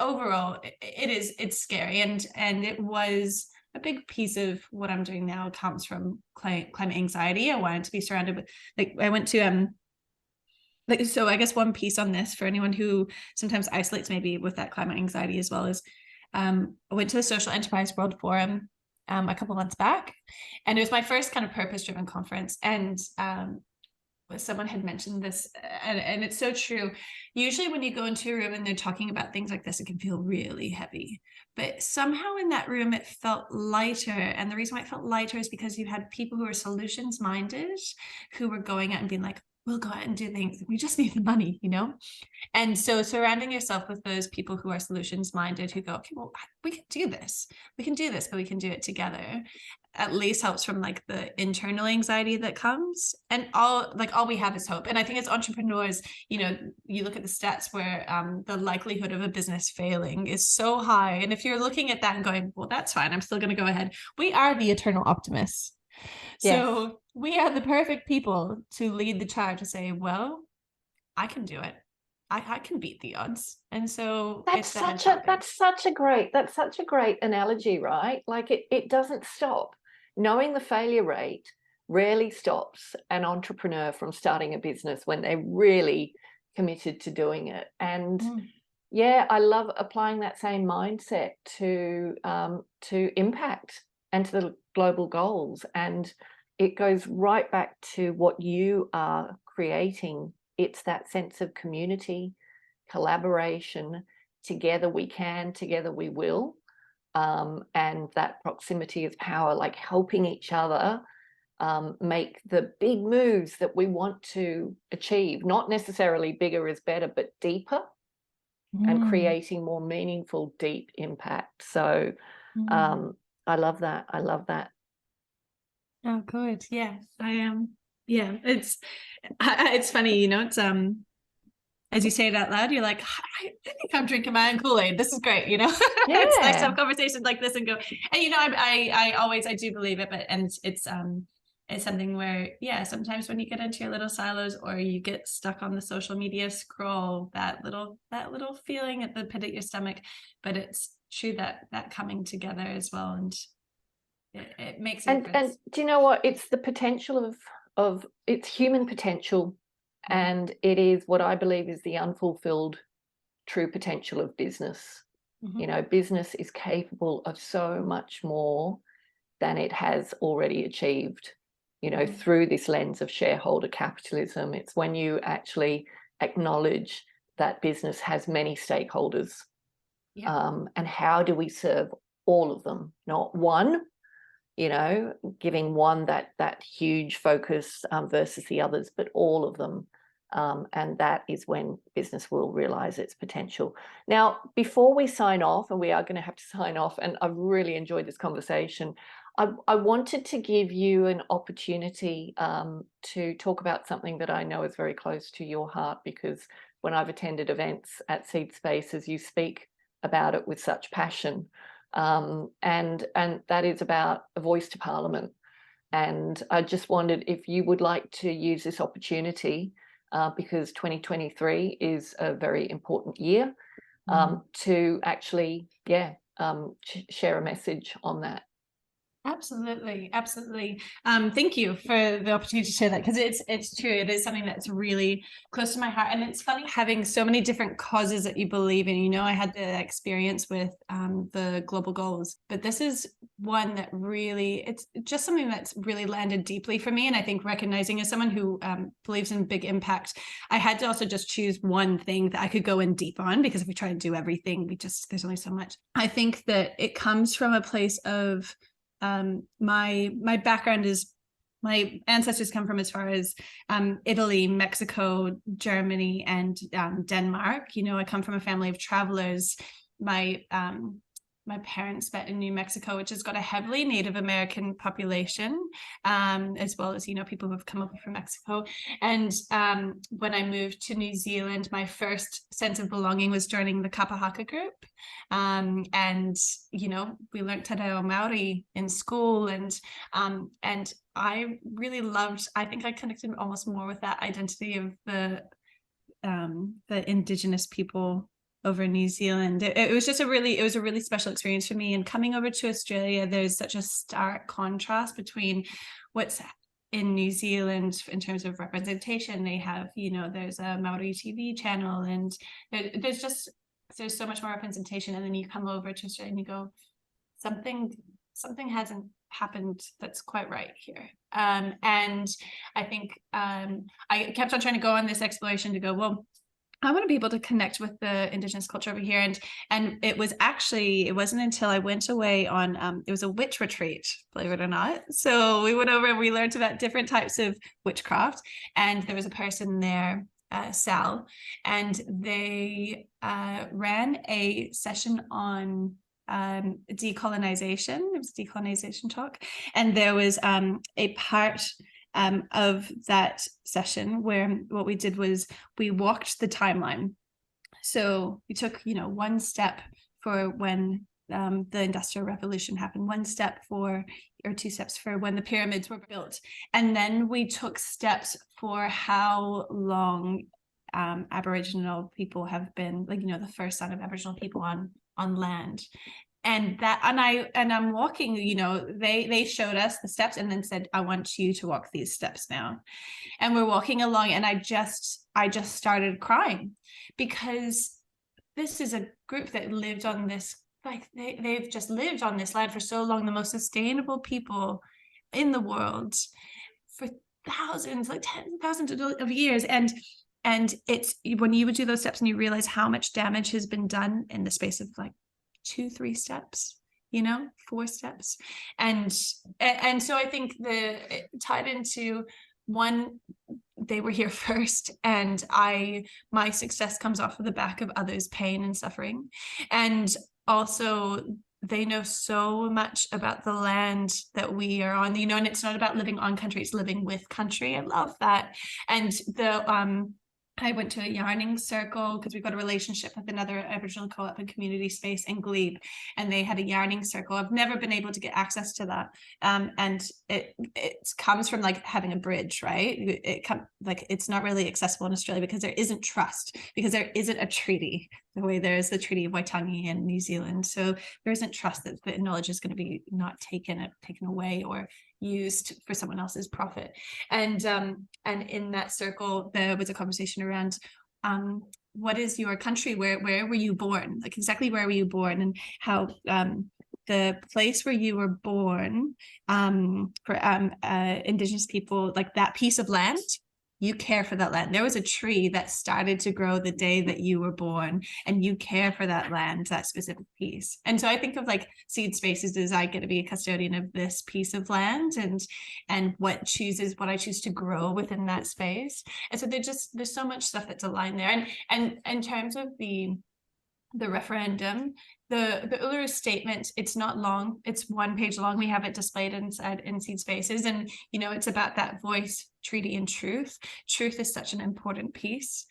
overall it's scary, and it was a big piece of what I'm doing now comes from climate anxiety. I wanted to be surrounded with, like, I went to so I guess one piece on this for anyone who sometimes isolates maybe with that climate anxiety as well is I went to the Social Enterprise World Forum a couple months back, and it was my first kind of purpose-driven conference. And someone had mentioned this, and it's so true. Usually when you go into a room and they're talking about things like this, it can feel really heavy. But somehow in that room, it felt lighter. And the reason why it felt lighter is because you had people who were solutions-minded, who were going out and being like, we'll go out and do things. We just need the money, you know? And so surrounding yourself with those people who are solutions minded, who go, okay, well, we can do this. We can do this, but we can do it together. At least helps from like the internal anxiety that comes. And all we have is hope. And I think as entrepreneurs, you know, you look at the stats where the likelihood of a business failing is so high. And if you're looking at that and going, well, that's fine, I'm still going to go ahead. We are the eternal optimists. Yes. So we are the perfect people to lead the charge to say, well, I can do it. I can beat the odds. And so that's such a great analogy, right? Like it doesn't stop. Knowing the failure rate rarely stops an entrepreneur from starting a business when they're really committed to doing it. And yeah, I love applying that same mindset to impact and to the global goals. And it goes right back to what you are creating. It's that sense of community, collaboration, together we can, together we will. And that proximity of power, like helping each other make the big moves that we want to achieve, not necessarily bigger is better, but deeper, and creating more meaningful, deep impact. So I love that. I love that. Oh, good. Yeah, I am. Yeah, it's funny, you know, it's as you say it out loud, you're like, I think I'm drinking my own Kool-Aid. This is great, you know. It's nice to have conversations like this and go, and you know, I do believe it, but and it's something where, yeah, sometimes when you get into your little silos or you get stuck on the social media scroll, that little feeling at the pit of your stomach, but it's true that coming together as well, and it makes a difference. And do you know what? It's the potential of it's human potential, and it is what I believe is the unfulfilled true potential of business. You know, business is capable of so much more than it has already achieved, you know, through this lens of shareholder capitalism. It's when you actually acknowledge that business has many stakeholders, and how do we serve all of them, not one, you know, giving one that huge focus versus the others, but all of them. And that is when business will realize its potential. Now, before we sign off, and we are going to have to sign off, and I've really enjoyed this conversation, I wanted to give you an opportunity to talk about something that I know is very close to your heart, because when I've attended events at Seed Spaces, you speak about it with such passion. And that is about a voice to Parliament. And I just wondered if you would like to use this opportunity, because 2023 is a very important year, to actually, share a message on that. Absolutely. Thank you for the opportunity to share that, because it's true. It is something that's really close to my heart, and it's funny having so many different causes that you believe in. You know, I had the experience with the global goals, but this is one that really, it's just something that's really landed deeply for me. And I think recognizing, as someone who believes in big impact, I had to also just choose one thing that I could go in deep on, because if we try to do everything, there's only so much. I think that it comes from a place of my background is, my ancestors come from as far as Italy, Mexico, Germany, and Denmark. You know, I come from a family of travelers. My parents met in New Mexico, which has got a heavily Native American population, as well as, you know, people who have come over from Mexico. And when I moved to New Zealand, my first sense of belonging was joining the Kapa Haka group. And, you know, we learned Te Reo Maori in school, and I really loved, I think I connected almost more with that identity of the Indigenous people over in New Zealand. It was a really special experience for me. And coming over to Australia, there's such a stark contrast between what's in New Zealand in terms of representation. They have, you know, there's a Maori TV channel, and there's so much more representation. And then you come over to Australia and you go, something hasn't happened that's quite right here. And I think I kept on trying to go on this exploration to go, well, I want to be able to connect with the Indigenous culture over here. And it wasn't until I went away on, it was a witch retreat, believe it or not. So we went over and we learned about different types of witchcraft. And there was a person there, Sal, and they ran a session on decolonization. It was a decolonization talk. And there was a part of that session where what we did was we walked the timeline. So we took, you know, one step for when the Industrial Revolution happened, one step for, or two steps for when the pyramids were built. And then we took steps for how long Aboriginal people have been, like, you know, the first son of Aboriginal people on land. And I'm walking, you know, they showed us the steps and then said, I want you to walk these steps now. And we're walking along, and I just started crying, because this is a group that lived on this, like they've just lived on this land for so long, the most sustainable people in the world for thousands, like tens of thousands of years. And it's when you would do those steps and you realize how much damage has been done in the space of like 2-3 steps, you know, 4 steps. And so I think it tied into, one, they were here first, and my success comes off of the back of others' pain and suffering. And also they know so much about the land that we are on, and it's not about living on country, it's living with country. I love that. And I went to a yarning circle because we've got a relationship with another Aboriginal co-op and community space in Glebe, and they had a yarning circle. I've never been able to get access to that, and it comes from like having a bridge, right? It's not really accessible in Australia because there isn't trust, because there isn't a treaty the way there is the Treaty of Waitangi in New Zealand. So there isn't trust that the knowledge is going to be not taken away or used for someone else's profit. And in that circle there was a conversation around what is your country, where were you born, like exactly where were you born, and how the place where you were born for Indigenous people, like that piece of land, you care for that land. There was a tree that started to grow the day that you were born, and you care for that land, that specific piece. And so I think of like seed spaces as I get to be a custodian of this piece of land, and what I choose to grow within that space. And so there's so much stuff that's aligned there. And in terms of the referendum, the Uluru Statement, it's not long, it's 1 page long. We have it displayed inside in Seed Spaces, and it's about that voice, treaty, and truth. Truth is such an important piece.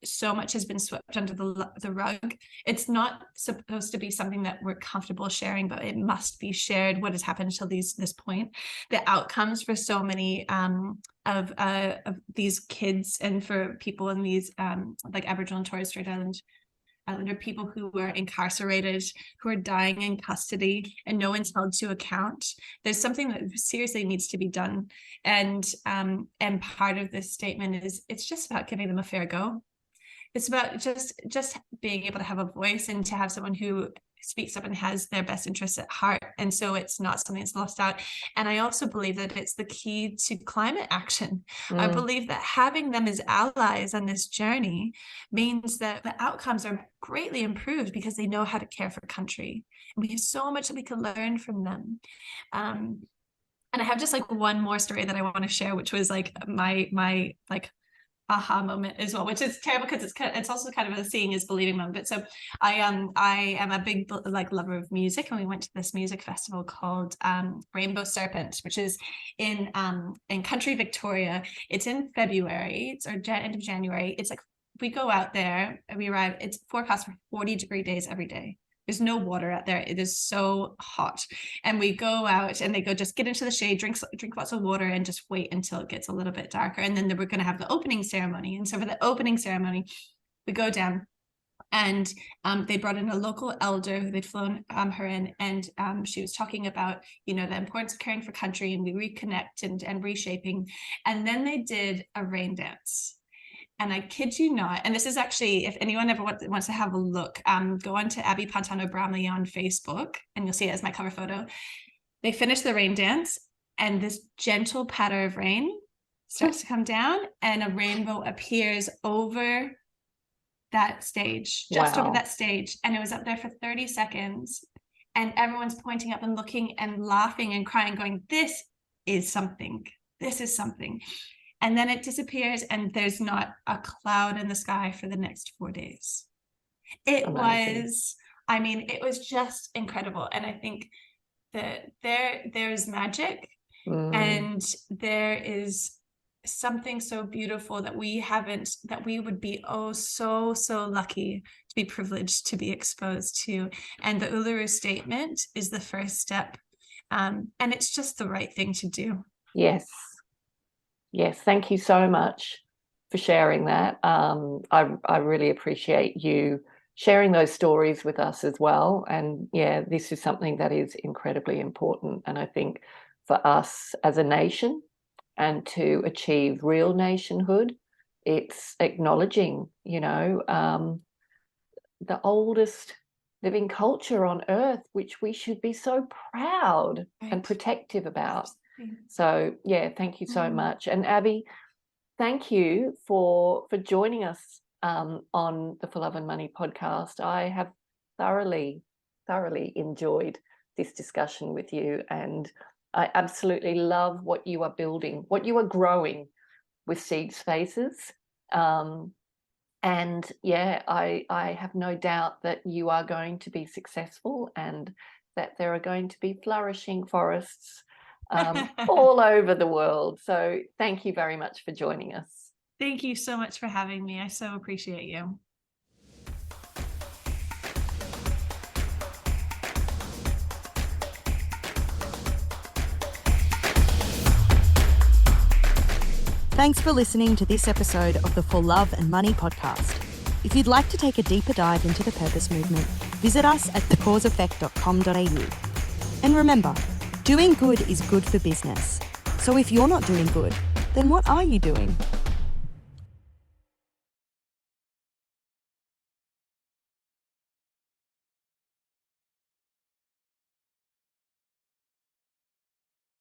So much has been swept under the rug. It's not supposed to be something that we're comfortable sharing, but it must be shared. What has happened until this point, the outcomes for so many of these kids, and for people in these like Aboriginal and Torres Strait Islander people who are incarcerated, who are dying in custody, and no one's held to account. There's something that seriously needs to be done. And part of this statement is, it's just about giving them a fair go. It's about just being able to have a voice, and to have someone who speaks up and has their best interests at heart. And so it's not something that's lost out. And I also believe that it's the key to climate action. I believe that having them as allies on this journey means that the outcomes are greatly improved, because they know how to care for country. And we have so much that we can learn from them. And I have just like one more story that I want to share, which was like my like aha moment as well, which is terrible because it's also kind of a seeing is believing moment. But so I am a big like lover of music, and we went to this music festival called Rainbow Serpent, which is in country Victoria. It's in February, or end of January. It's like we go out there and we arrive. It's forecast for 40-degree days every day. There's no water out there. It is so hot. And we go out, and they go, just get into the shade, drink lots of water, and just wait until it gets a little bit darker. And then we're going to have the opening ceremony. And so for the opening ceremony, we go down, and they brought in a local elder who they'd flown her in, and she was talking about, the importance of caring for country, and we reconnect and reshaping. And then they did a rain dance. And I kid you not, and this is actually, if anyone ever wants to have a look, go on to Abbey Pantano Bramley on Facebook, and you'll see it as my cover photo. They finish the rain dance, and this gentle patter of rain starts to come down, and a rainbow appears over that stage, just over that stage. And it was up there for 30 seconds. And everyone's pointing up and looking and laughing and crying, going, this is something. This is something. And then it disappears, and there's not a cloud in the sky for the next 4 days. It was just incredible. And I think that there's magic, and there is something so beautiful that we would be so lucky to be privileged to be exposed to. And the Uluru Statement is the first step. And it's just the right thing to do. Yes, thank you so much for sharing that. I really appreciate you sharing those stories with us as well. And yeah, this is something that is incredibly important. And I think for us as a nation, and to achieve real nationhood, it's acknowledging, the oldest living culture on earth, which we should be so proud and protective about. So yeah, thank you so much. And Abbey, thank you for joining us on the For Love and Money podcast. I have thoroughly enjoyed this discussion with you, and I absolutely love what you are building, what you are growing with Seed Spaces. And And yeah, I have no doubt that you are going to be successful and that there are going to be flourishing forests all over the world. So thank you very much for joining us. Thank you so much for having me. I so appreciate you. Thanks for listening to this episode of the For Love and Money podcast. If you'd like to take a deeper dive into the purpose movement, visit us at thecauseeffect.com.au. And remember, doing good is good for business. So if you're not doing good, then what are you doing?